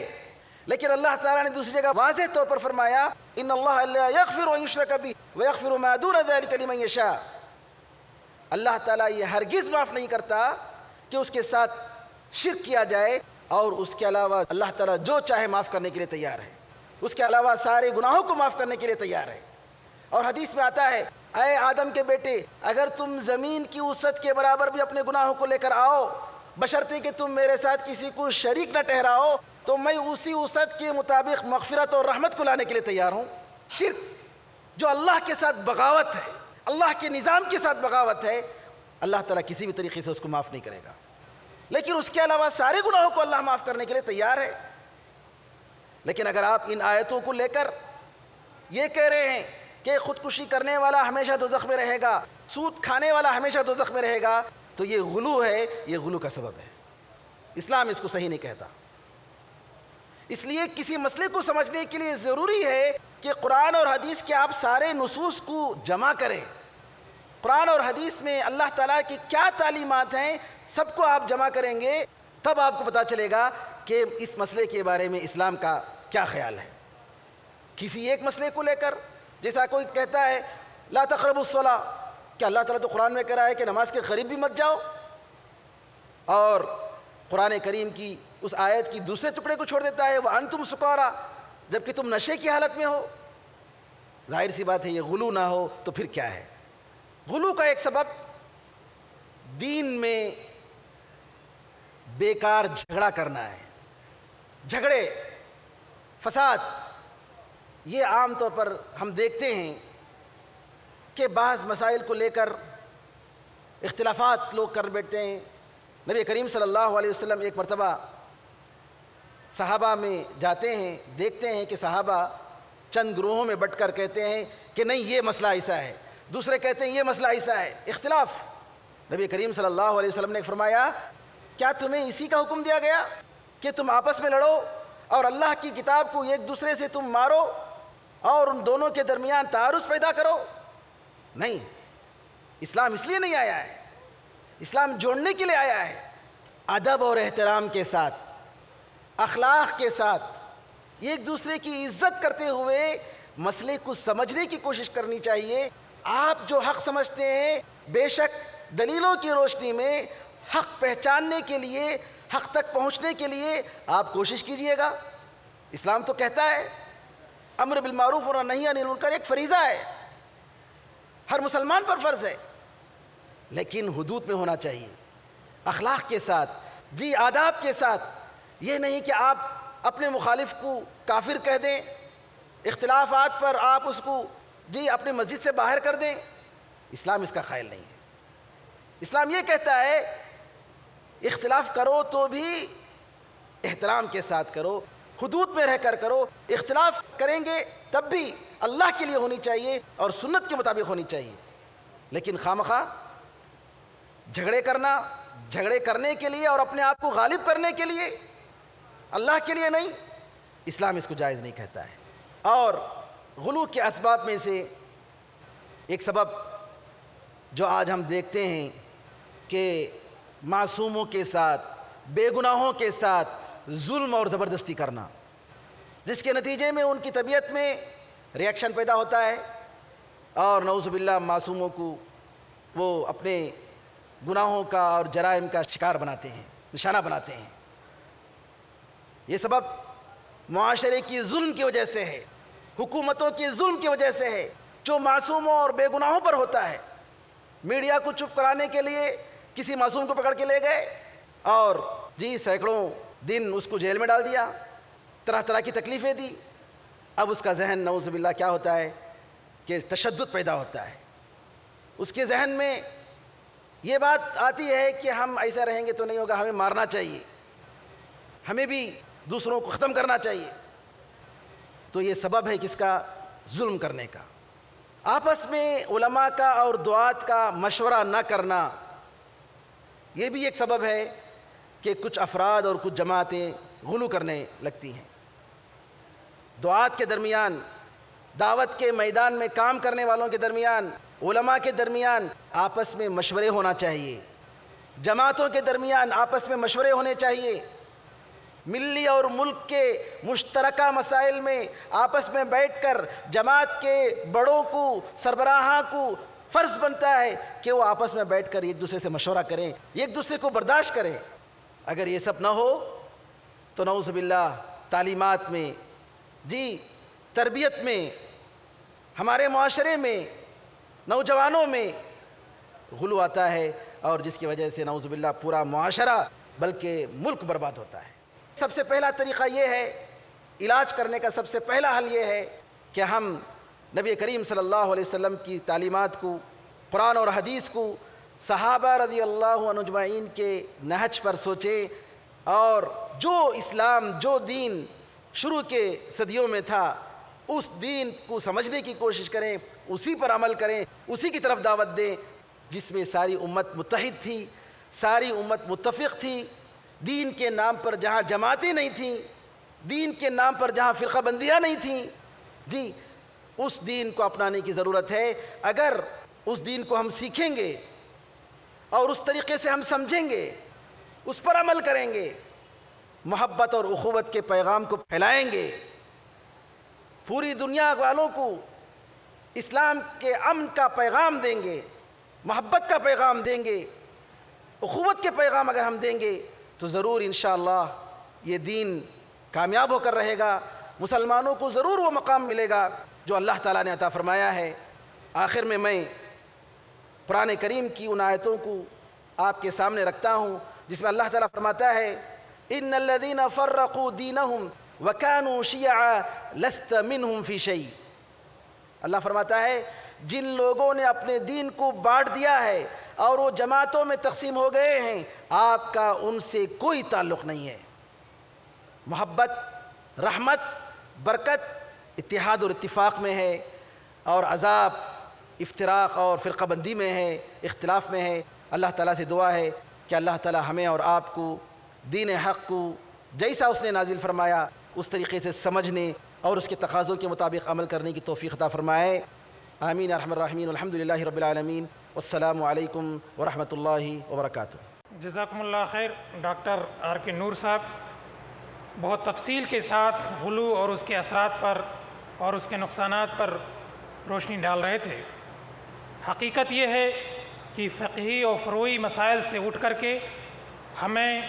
S2: لیکن اللہ تعالیٰ نے دوسری جگہ واضح طور پر فرمایا ان اللہ لا یغفر ان یشرک بہ ویغفر ما دون ذلک لمن یشاء. اللہ تعالیٰ یہ ہرگز معاف نہیں کرتا کہ اس کے ساتھ شرک کیا جائے, اور اس کے علاوہ اللہ تعالیٰ جو چاہے معاف کرنے کے لیے تیار ہے, اس کے علاوہ سارے گناہوں کو معاف کرنے کے لیے تیار ہے. اور حدیث میں آتا ہے اے آدم کے بیٹے, اگر تم زمین کی وسعت کے برابر بھی اپنے گناہوں کو لے کر آؤ بشرطے کہ تم میرے ساتھ کسی کو شریک نہ ٹھہراؤ, تو میں اسی وسعت کے مطابق مغفرت اور رحمت کو لانے کے لیے تیار ہوں. شرک جو اللہ کے ساتھ بغاوت ہے, اللہ کے نظام کے ساتھ بغاوت ہے, اللہ تعالیٰ کسی بھی طریقے سے اس کو معاف نہیں کرے گا. لیکن اس کے علاوہ سارے گناہوں کو اللہ معاف کرنے کے لیے تیار ہے. لیکن اگر آپ ان آیتوں کو لے کر یہ کہہ رہے ہیں کہ خودکشی کرنے والا ہمیشہ دوزخ میں رہے گا, سود کھانے والا ہمیشہ دوزخ میں رہے گا, تو یہ غلو ہے, یہ غلو کا سبب ہے. اسلام اس کو صحیح نہیں کہتا. اس لیے کسی مسئلے کو سمجھنے کے لیے ضروری ہے کہ قرآن اور حدیث کے آپ سارے نصوص کو جمع کریں. قرآن اور حدیث میں اللہ تعالیٰ کی کیا تعلیمات ہیں سب کو آپ جمع کریں گے, تب آپ کو پتہ چلے گا کہ اس مسئلے کے بارے میں اسلام کا کیا خیال ہے. کسی ایک مسئلے کو لے کر, جیسا کوئی کہتا ہے لا تقربوا الصلاۃ, کہ اللہ تعالیٰ تو قرآن میں کہہ رہا ہے کہ نماز کے قریب بھی مت جاؤ, اور قرآن کریم کی اس آیت کی دوسرے ٹکڑے کو چھوڑ دیتا ہے وَأَنْتُمْ سُكَارَىٰ, جبکہ تم نشے کی حالت میں ہو. ظاہر سی بات ہے یہ غلو نہ ہو تو پھر کیا ہے. غلو کا ایک سبب دین میں بیکار جھگڑا کرنا ہے. جھگڑے, فساد, یہ عام طور پر ہم دیکھتے ہیں کہ بعض مسائل کو لے کر اختلافات لوگ کر بیٹھتے ہیں. نبی کریم صلی اللہ علیہ وسلم ایک مرتبہ صحابہ میں جاتے ہیں, دیکھتے ہیں کہ صحابہ چند گروہوں میں بٹ کر کہتے ہیں کہ نہیں یہ مسئلہ ایسا ہے, دوسرے کہتے ہیں یہ مسئلہ ایسا ہے, اختلاف. نبی کریم صلی اللہ علیہ وسلم نے فرمایا کیا تمہیں اسی کا حکم دیا گیا کہ تم آپس میں لڑو اور اللہ کی کتاب کو ایک دوسرے سے تم مارو اور ان دونوں کے درمیان تعارض پیدا کرو؟ نہیں, اسلام اس لیے نہیں آیا ہے. اسلام جوڑنے کے لیے آیا ہے. ادب اور احترام کے ساتھ, اخلاق کے ساتھ, ایک دوسرے کی عزت کرتے ہوئے مسئلے کو سمجھنے کی کوشش کرنی چاہیے. آپ جو حق سمجھتے ہیں بے شک دلیلوں کی روشنی میں حق پہچاننے کے لیے, حق تک پہنچنے کے لیے آپ کوشش کیجئے گا. اسلام تو کہتا ہے امر بالمعروف اور نہی عن المنکر ایک فریضہ ہے, ہر مسلمان پر فرض ہے, لیکن حدود میں ہونا چاہیے, اخلاق کے ساتھ, جی آداب کے ساتھ. یہ نہیں کہ آپ اپنے مخالف کو کافر کہہ دیں, اختلافات پر آپ اس کو جی اپنے مسجد سے باہر کر دیں. اسلام اس کا قائل نہیں ہے. اسلام یہ کہتا ہے اختلاف کرو تو بھی احترام کے ساتھ کرو, حدود میں رہ کر کرو. اختلاف کریں گے تب بھی اللہ کے لیے ہونی چاہیے اور سنت کے مطابق ہونی چاہیے. لیکن خواہ جھگڑے کرنا, جھگڑے کرنے کے لیے اور اپنے آپ کو غالب کرنے کے لیے, اللہ کے لیے نہیں, اسلام اس کو جائز نہیں کہتا ہے. اور غلو کے اسباب میں سے ایک سبب جو آج ہم دیکھتے ہیں کہ معصوموں کے ساتھ, بے گناہوں کے ساتھ ظلم اور زبردستی کرنا, جس کے نتیجے میں ان کی طبیعت میں ریئیکشن پیدا ہوتا ہے اور نعوذ باللہ معصوموں کو وہ اپنے گناہوں کا اور جرائم کا شکار بناتے ہیں, نشانہ بناتے ہیں. یہ سبب معاشرے کی ظلم کی وجہ سے ہے, حکومتوں کی ظلم کی وجہ سے ہے جو معصوموں اور بے گناہوں پر ہوتا ہے. میڈیا کو چپ کرانے کے لیے کسی معصوم کو پکڑ کے لے گئے اور جی سینکڑوں دن اس کو جیل میں ڈال دیا, طرح طرح کی تکلیفیں دی. اب اس کا ذہن نعوذ باللہ کیا ہوتا ہے کہ تشدد پیدا ہوتا ہے. اس کے ذہن میں یہ بات آتی ہے کہ ہم ایسا رہیں گے تو نہیں ہوگا, ہمیں مارنا چاہیے, ہمیں بھی دوسروں کو ختم کرنا چاہیے. تو یہ سبب ہے کس کا؟ ظلم کرنے کا. آپس میں علماء کا اور دعات کا مشورہ نہ کرنا, یہ بھی ایک سبب ہے کہ کچھ افراد اور کچھ جماعتیں غلو کرنے لگتی ہیں۔ دعات کے درمیان، دعوت کے میدان میں کام کرنے والوں کے درمیان، علماء کے درمیان آپس میں مشورے ہونا چاہیے، جماعتوں کے درمیان آپس میں مشورے ہونے چاہیے، ملی اور ملک کے مشترکہ مسائل میں آپس میں بیٹھ کر جماعت کے بڑوں کو، سربراہاں کو فرض بنتا ہے کہ وہ آپس میں بیٹھ کر ایک دوسرے سے مشورہ کریں، ایک دوسرے کو برداشت کریں۔ اگر یہ سب نہ ہو تو نعوذ باللہ تعلیمات میں، تربیت میں، ہمارے معاشرے میں، نوجوانوں میں غلو آتا ہے، اور جس کی وجہ سے نعوذ باللہ پورا معاشرہ بلکہ ملک برباد ہوتا ہے۔ سب سے پہلا طریقہ یہ ہے، علاج کرنے کا سب سے پہلا حل یہ ہے کہ ہم نبی کریم صلی اللہ علیہ وسلم کی تعلیمات کو، قرآن اور حدیث کو، صحابہ رضی اللہ عنہ اجمعین کے نہج پر سوچیں، اور جو اسلام، جو دین شروع کے صدیوں میں تھا، اس دین کو سمجھنے کی کوشش کریں، اسی پر عمل کریں، اسی کی طرف دعوت دیں جس میں ساری امت متحد تھی، ساری امت متفق تھی۔ دین کے نام پر جہاں جماعتیں نہیں تھیں، دین کے نام پر جہاں فرقہ بندیاں نہیں تھیں، اس دین کو اپنانے کی ضرورت ہے۔ اگر اس دین کو ہم سیکھیں گے اور اس طریقے سے ہم سمجھیں گے، اس پر عمل کریں گے، محبت اور اخوت کے پیغام کو پھیلائیں گے، پوری دنیا والوں کو اسلام کے امن کا پیغام دیں گے، محبت کا پیغام دیں گے، اخوت کے پیغام اگر ہم دیں گے تو ضرور انشاءاللہ یہ دین کامیاب ہو کر رہے گا، مسلمانوں کو ضرور وہ مقام ملے گا جو اللہ تعالیٰ نے عطا فرمایا ہے۔ آخر میں قرآن کریم کی ان آیتوں کو آپ کے سامنے رکھتا ہوں جس میں اللہ تعالیٰ فرماتا ہے، ان الذین فرقوا دینہم وکانوا شیعا لست منہم فی شیء۔ اللہ فرماتا ہے جن لوگوں نے اپنے دین کو بانٹ دیا ہے اور وہ جماعتوں میں تقسیم ہو گئے ہیں، آپ کا ان سے کوئی تعلق نہیں ہے۔ محبت، رحمت، برکت اتحاد اور اتفاق میں ہے، اور عذاب افتراق اور فرقہ بندی میں ہے، اختلاف میں ہے۔ اللہ تعالیٰ سے دعا ہے کہ اللہ تعالیٰ ہمیں اور آپ کو دین حق کو جیسا اس نے نازل فرمایا اس طریقے سے سمجھنے اور اس کے تقاضوں کے مطابق عمل کرنے کی توفیق عطا فرمائے۔ آمین یا ارحم الراحمین، الحمدللہ رب العالمین، والسلام علیکم ورحمۃ اللہ وبرکاتہ۔
S3: جزاکم اللہ خیر۔ ڈاکٹر آر کے نور صاحب بہت تفصیل کے ساتھ غلو اور اس کے اثرات پر اور اس کے نقصانات پر روشنی ڈال رہے تھے۔ حقیقت یہ ہے کہ فقہی اور فروعی مسائل سے اٹھ کر کے ہمیں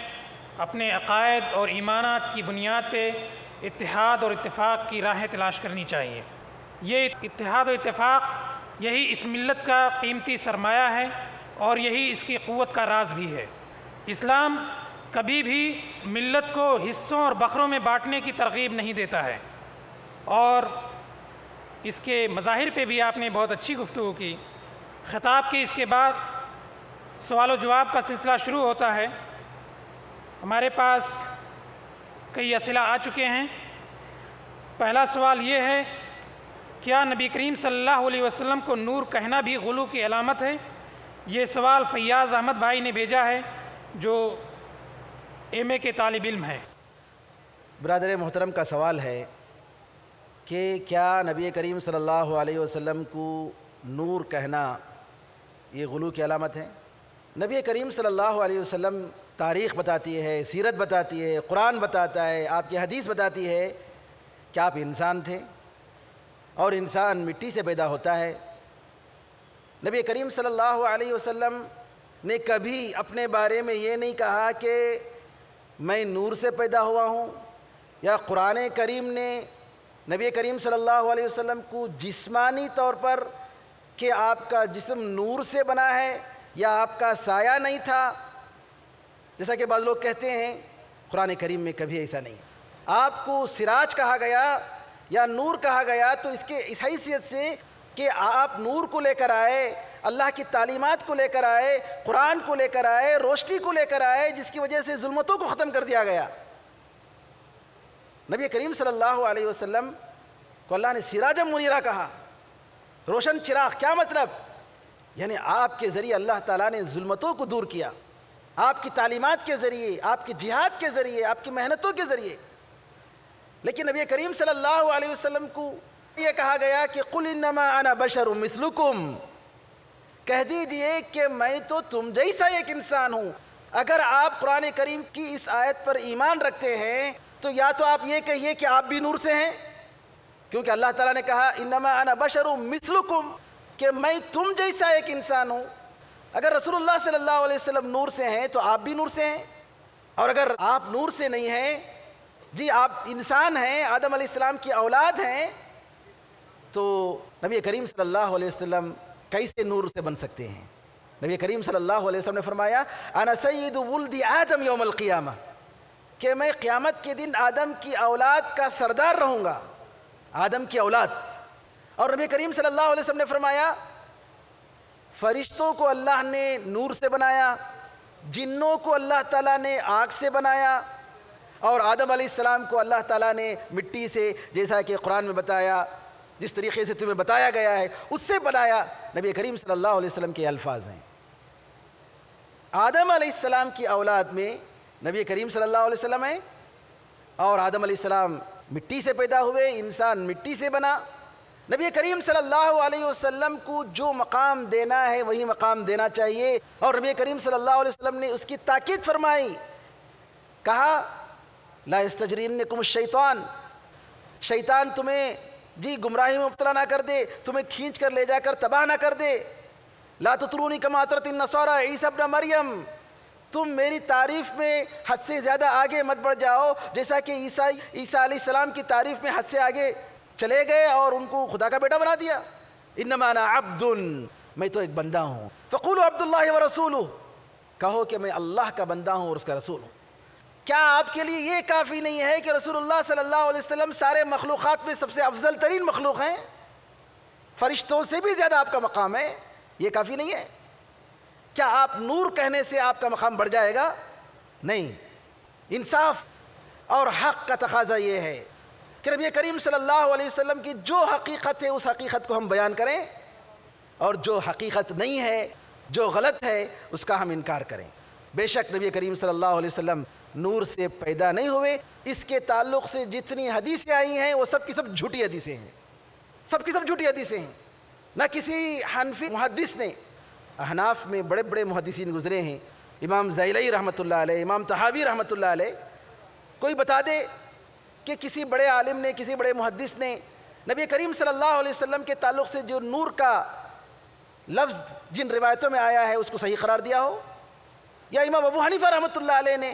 S3: اپنے عقائد اور ایمانات کی بنیاد پہ اتحاد اور اتفاق کی راہیں تلاش کرنی چاہیے۔ یہ اتحاد و اتفاق یہی اس ملت کا قیمتی سرمایہ ہے اور یہی اس کی قوت کا راز بھی ہے۔ اسلام کبھی بھی ملت کو حصوں اور بکھروں میں بانٹنے کی ترغیب نہیں دیتا ہے، اور اس کے مظاہر پہ بھی آپ نے بہت اچھی گفتگو کی۔ خطاب کے اس کے بعد سوال و جواب کا سلسلہ شروع ہوتا ہے۔ ہمارے پاس کئی اسئلہ آ چکے ہیں۔ پہلا سوال یہ ہے، کیا نبی کریم صلی اللہ علیہ وسلم کو نور کہنا بھی غلو کی علامت ہے؟ یہ سوال فیاض احمد بھائی نے بھیجا ہے جو ایم اے کے طالب علم ہے۔
S2: برادر محترم کا سوال ہے کہ کیا نبی کریم صلی اللہ علیہ وسلم کو نور کہنا یہ غلو کی علامت ہے؟ نبی کریم صلی اللہ علیہ وسلم تاریخ بتاتی ہے، سیرت بتاتی ہے، قرآن بتاتا ہے، آپ کی حدیث بتاتی ہے کہ آپ انسان تھے اور انسان مٹی سے پیدا ہوتا ہے۔ نبی کریم صلی اللہ علیہ وسلم نے کبھی اپنے بارے میں یہ نہیں کہا کہ میں نور سے پیدا ہوا ہوں، یا قرآن کریم نے نبی کریم صلی اللہ علیہ وسلم کو جسمانی طور پر کہ آپ کا جسم نور سے بنا ہے یا آپ کا سایہ نہیں تھا، جیسا کہ بعض لوگ کہتے ہیں۔ قرآن کریم میں کبھی ایسا نہیں۔ آپ کو سراج کہا گیا یا نور کہا گیا تو اس حیثیت سے کہ آپ نور کو لے کر آئے، اللہ کی تعلیمات کو لے کر آئے، قرآن کو لے کر آئے، روشنی کو لے کر آئے، جس کی وجہ سے ظلمتوں کو ختم کر دیا گیا۔ نبی کریم صلی اللہ علیہ وسلم کو اللہ نے سراجا منیرا کہا، روشن چراغ۔ کیا مطلب؟ یعنی آپ کے ذریعے اللہ تعالیٰ نے ظلمتوں کو دور کیا، آپ کی تعلیمات کے ذریعے، آپ کی جہاد کے ذریعے، آپ کی محنتوں کے ذریعے. لیکن نبی کریم صلی اللہ علیہ وسلم کو یہ کہا گیا کہ قل انما انا بشر مثلکم، کہہ دیجئے کہ میں تو تم جیسا ایک انسان ہوں. اگر آپ قرآن کریم کی اس آیت پر ایمان رکھتے ہیں تو یا تو آپ یہ کہیے کہ آپ بھی نور سے ہیں، کیونکہ اللہ تعالیٰ نے کہا انما انا بشر مثلکم، کہ میں تم جیسا ایک انسان ہوں. اگر رسول اللہ صلی اللہ علیہ وسلم نور سے ہیں تو آپ بھی نور سے ہیں. اور اگر آپ نور سے نہیں ہیں، جی آپ انسان ہیں، آدم علیہ السلام کی اولاد ہیں، تو نبی کریم صلی اللہ علیہ وسلم کیسے نور سے بن سکتے ہیں؟ نبی کریم صلی اللہ علیہ وسلم نے فرمایا انا سید ولد آدم یوم القیامہ، کہ میں قیامت کے دن آدم کی اولاد کا سردار رہوں گا، آدم کی اولاد. اور نبی کریم صلی اللہ علیہ وسلم نے فرمایا فرشتوں کو اللہ نے نور سے بنایا، جنوں کو اللہ تعالیٰ نے آگ سے بنایا، اور آدم علیہ السلام کو اللہ تعالیٰ نے مٹی سے، جیسا کہ قرآن میں بتایا، جس طریقے سے تمہیں بتایا گیا ہے اس سے بنایا. نبی کریم صلی اللہ علیہ وسلم کے الفاظ ہیں. آدم علیہ السلام کی اولاد میں نبی کریم صلی اللہ علیہ وسلم ہیں، اور آدم علیہ السلام مٹی سے پیدا ہوئے، انسان مٹی سے بنا. نبی کریم صلی اللہ علیہ وسلم کو جو مقام دینا ہے وہی مقام دینا چاہیے. اور نبی کریم صلی اللہ علیہ وسلم نے اس کی تاکید فرمائی، کہا لا یستجرینکم الشیطان، شیطان تمہیں جی گمراہی میں مبتلا نہ کر دے، تمہیں کھینچ کر لے جا کر تباہ نہ کر دے. لا تطرونی کما اطرت النصارى عیسی ابن مریم، تم میری تعریف میں حد سے زیادہ آگے مت بڑھ جاؤ، جیسا کہ عیسیٰ علیہ السلام کی تعریف میں حد سے آگے چلے گئے اور ان کو خدا کا بیٹا بنا دیا. انما انا عبد، میں تو ایک بندہ ہوں. فقولوا عبد اللہ ورسولہ، کہو کہ میں اللہ کا بندہ ہوں اور اس کا رسول ہوں. کیا آپ کے لیے یہ کافی نہیں ہے کہ رسول اللہ صلی اللہ علیہ وسلم سارے مخلوقات میں سب سے افضل ترین مخلوق ہیں؟ فرشتوں سے بھی زیادہ آپ کا مقام ہے. یہ کافی نہیں ہے؟ کیا آپ نور کہنے سے آپ کا مقام بڑھ جائے گا؟ نہیں. انصاف اور حق کا تقاضا یہ ہے کہ نبی کریم صلی اللہ علیہ وسلم کی جو حقیقت ہے اس حقیقت کو ہم بیان کریں، اور جو حقیقت نہیں ہے، جو غلط ہے، اس کا ہم انکار کریں. بے شک نبی کریم صلی اللہ علیہ وسلم نور سے پیدا نہیں ہوئے. اس کے تعلق سے جتنی حدیثیں آئی ہیں وہ سب کی سب جھوٹی حدیثیں ہیں، سب کی سب جھوٹی حدیثیں ہیں. نہ کسی حنفی محدث نے، احناف میں بڑے بڑے محدثین گزرے ہیں، امام زیلعی رحمۃ اللہ علیہ، امام طحاوی رحمۃ اللہ علیہ، کوئی بتا دے کہ کسی بڑے عالم نے، کسی بڑے محدث نے نبی کریم صلی اللہ علیہ وسلم کے تعلق سے جو نور کا لفظ جن روایتوں میں آیا ہے اس کو صحیح قرار دیا ہو؟ یا امام ابو حنیفہ رحمۃ اللہ علیہ نے،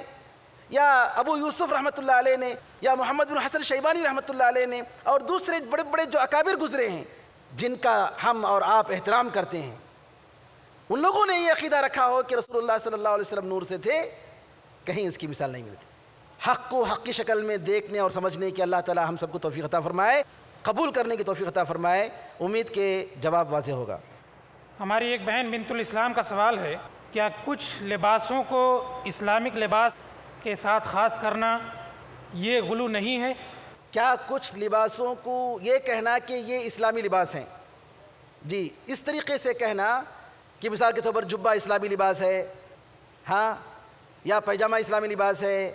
S2: یا ابو یوسف رحمۃ اللہ علیہ نے، یا محمد بن حسن شیبانی رحمۃ اللہ علیہ نے، اور دوسرے بڑے بڑے جو اکابر گزرے ہیں جن کا ہم اور آپ احترام کرتے ہیں، ان لوگوں نے یہ عقیدہ رکھا ہو کہ رسول اللہ صلی اللہ علیہ وسلم نور سے تھے، کہیں اس کی مثال نہیں ملتی. حق کو حق کی شکل میں دیکھنے اور سمجھنے کی اللہ تعالی ہم سب کو توفیق عطا فرمائے، قبول کرنے کی توفیق عطا فرمائے. امید کہ جواب واضح ہوگا.
S3: ہماری ایک بہن بنت الاسلام کا سوال ہے، کیا کچھ لباسوں کو اسلامک لباس کے ساتھ خاص کرنا یہ غلو نہیں ہے؟
S2: کیا کچھ لباسوں کو یہ کہنا کہ یہ اسلامی لباس ہیں، جی اس طریقے سے کہنا کہ مثال کے طور پر جبہ اسلامی لباس ہے، ہاں، یا پیجامہ اسلامی لباس ہے،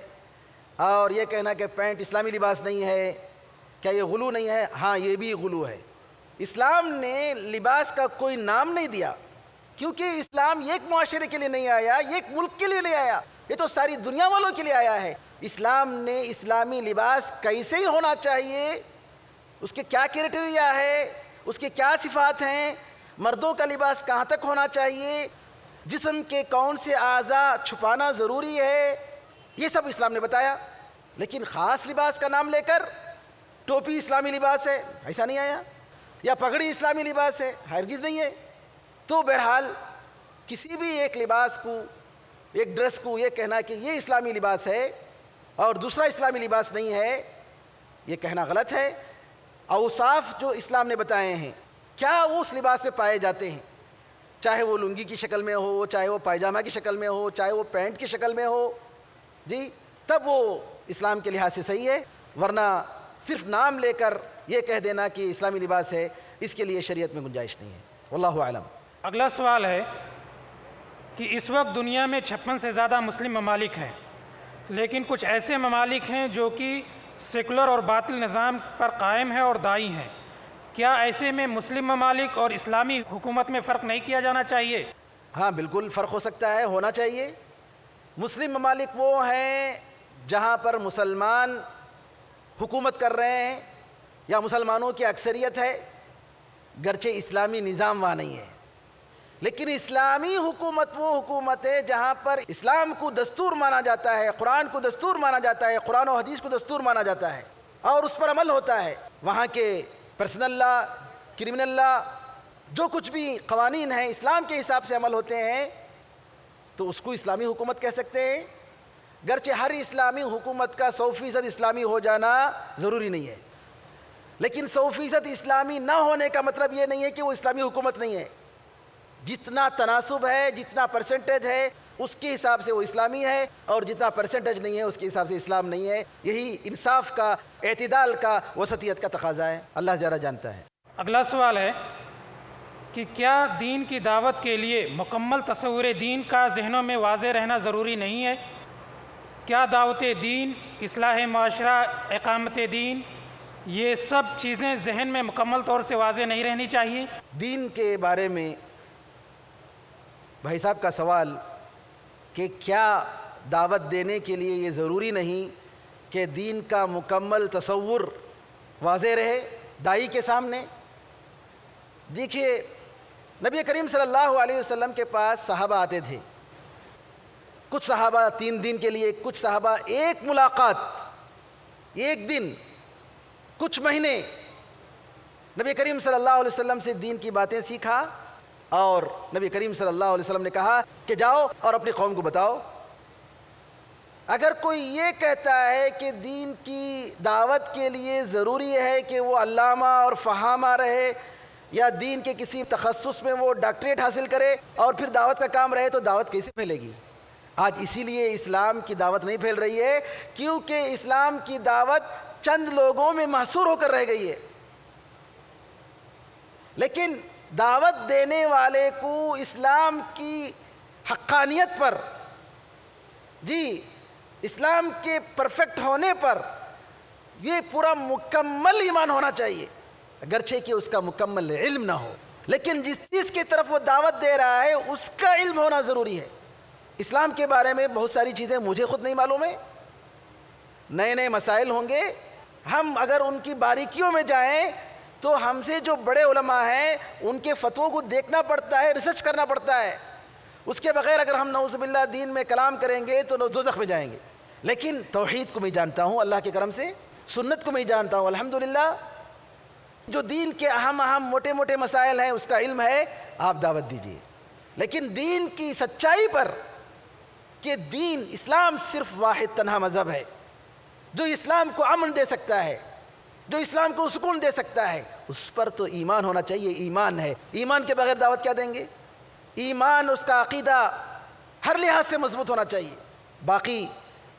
S2: اور یہ کہنا کہ پینٹ اسلامی لباس نہیں ہے، کیا یہ غلو نہیں ہے؟ ہاں، یہ بھی غلو ہے. اسلام نے لباس کا کوئی نام نہیں دیا، کیونکہ اسلام ایک معاشرے کے لیے نہیں آیا، یہ ایک ملک کے لیے نہیں آیا، یہ تو ساری دنیا والوں کے لیے آیا ہے. اسلام نے اسلامی لباس کیسے ہی ہونا چاہیے، اس کے کیا کرائٹیریا ہے، اس کے کیا صفات ہیں، مردوں کا لباس کہاں تک ہونا چاہیے، جسم کے کون سے اعضاء چھپانا ضروری ہے، یہ سب اسلام نے بتایا. لیکن خاص لباس کا نام لے کر ٹوپی اسلامی لباس ہے، ایسا نہیں آیا، یا پگڑی اسلامی لباس ہے، ہرگز نہیں ہے. تو بہرحال کسی بھی ایک لباس کو، ایک ڈریس کو یہ کہنا کہ یہ اسلامی لباس ہے اور دوسرا اسلامی لباس نہیں ہے، یہ کہنا غلط ہے. اوصاف جو اسلام نے بتائے ہیں کیا وہ اس لباس سے پائے جاتے ہیں، چاہے وہ لنگی کی شکل میں ہو، چاہے وہ پائجامہ کی شکل میں ہو، چاہے وہ پینٹ کی شکل میں ہو، جی تب وہ اسلام کے لحاظ سے صحیح ہے. ورنہ صرف نام لے کر یہ کہہ دینا کہ اسلامی لباس ہے، اس کے لیے شریعت میں گنجائش نہیں ہے. واللہ اعلم.
S3: اگلا سوال ہے، کہ اس وقت دنیا میں 56 سے زیادہ مسلم ممالک ہیں، لیکن کچھ ایسے ممالک ہیں جو کہ سیکولر اور باطل نظام پر قائم ہیں اور دائی ہیں۔ کیا ایسے میں مسلم ممالک اور اسلامی حکومت میں فرق نہیں کیا جانا چاہیے؟
S2: ہاں بالکل فرق ہو سکتا ہے، ہونا چاہیے۔ مسلم ممالک وہ ہیں جہاں پر مسلمان حکومت کر رہے ہیں یا مسلمانوں کی اکثریت ہے، گرچہ اسلامی نظام وہاں نہیں ہے، لیکن اسلامی حکومت وہ حکومت ہے جہاں پر اسلام کو دستور مانا جاتا ہے، قرآن کو دستور مانا جاتا ہے، قرآن و حدیث کو دستور مانا جاتا ہے اور اس پر عمل ہوتا ہے۔ وہاں کے پرسنل لا، کرمنل لا، جو کچھ بھی قوانین ہیں اسلام کے حساب سے عمل ہوتے ہیں، تو اس کو اسلامی حکومت کہہ سکتے ہیں۔ گرچہ ہر اسلامی حکومت کا 100% اسلامی ہو جانا ضروری نہیں ہے، لیکن 100% اسلامی نہ ہونے کا مطلب یہ نہیں ہے کہ وہ اسلامی حکومت نہیں ہے۔ جتنا تناسب ہے، جتنا پرسنٹیج ہے، اس کے حساب سے وہ اسلامی ہے، اور جتنا پرسنٹیج نہیں ہے اس کے حساب سے اسلام نہیں ہے۔ یہی انصاف کا، اعتدال کا، وسطیت کا تقاضا ہے۔ اللہ زیادہ جانتا ہے۔
S3: اگلا سوال ہے کہ کیا دین کی دعوت کے لیے مکمل تصور دین کا ذہنوں میں واضح رہنا ضروری نہیں ہے؟ کیا دعوت دین، اصلاح معاشرہ، اقامت دین، یہ سب چیزیں ذہن میں مکمل طور سے واضح نہیں رہنی چاہیے؟
S2: دین کے بارے میں بھائی صاحب کا سوال کہ کیا دعوت دینے کے لیے یہ ضروری نہیں کہ دین کا مکمل تصور واضح رہے داعی کے سامنے؟ دیکھیے، نبی کریم صلی اللہ علیہ وسلم کے پاس صحابہ آتے تھے، کچھ صحابہ 3 دن کے لیے، کچھ صحابہ ایک ملاقات، ایک دن، کچھ مہینے نبی کریم صلی اللہ علیہ وسلم سے دین کی باتیں سیکھا، اور نبی کریم صلی اللہ علیہ وسلم نے کہا کہ جاؤ اور اپنی قوم کو بتاؤ۔ اگر کوئی یہ کہتا ہے کہ دین کی دعوت کے لیے ضروری ہے کہ وہ علامہ اور فہامہ رہے، یا دین کے کسی تخصص میں وہ ڈاکٹریٹ حاصل کرے اور پھر دعوت کا کام رہے، تو دعوت کیسے پھیلے گی؟ آج اسی لیے اسلام کی دعوت نہیں پھیل رہی ہے، کیونکہ اسلام کی دعوت چند لوگوں میں محصور ہو کر رہ گئی ہے۔ لیکن دعوت دینے والے کو اسلام کی حقانیت پر، اسلام کے پرفیکٹ ہونے پر یہ پورا مکمل ایمان ہونا چاہیے، اگرچہ کہ اس کا مکمل علم نہ ہو، لیکن جس چیز کی طرف وہ دعوت دے رہا ہے اس کا علم ہونا ضروری ہے۔ اسلام کے بارے میں بہت ساری چیزیں مجھے خود نہیں معلوم ہے، نئے نئے مسائل ہوں گے، ہم اگر ان کی باریکیوں میں جائیں تو ہم سے جو بڑے علماء ہیں ان کے فتووں کو دیکھنا پڑتا ہے، ریسرچ کرنا پڑتا ہے۔ اس کے بغیر اگر ہم نعوذ باللہ دین میں کلام کریں گے تو دوزخ میں جائیں گے۔ لیکن توحید کو میں جانتا ہوں اللہ کے کرم سے، سنت کو میں جانتا ہوں الحمدللہ، جو دین کے اہم موٹے موٹے مسائل ہیں اس کا علم ہے، آپ دعوت دیجئے۔ لیکن دین کی سچائی پر، کہ دین اسلام صرف واحد تنہا مذہب ہے جو اسلام کو امن دے سکتا ہے، جو اسلام کو سکون دے سکتا ہے، اس پر تو ایمان ہونا چاہیے۔ ایمان ہے، ایمان کے بغیر دعوت کیا دیں گے؟ ایمان، اس کا عقیدہ ہر لحاظ سے مضبوط ہونا چاہیے۔ باقی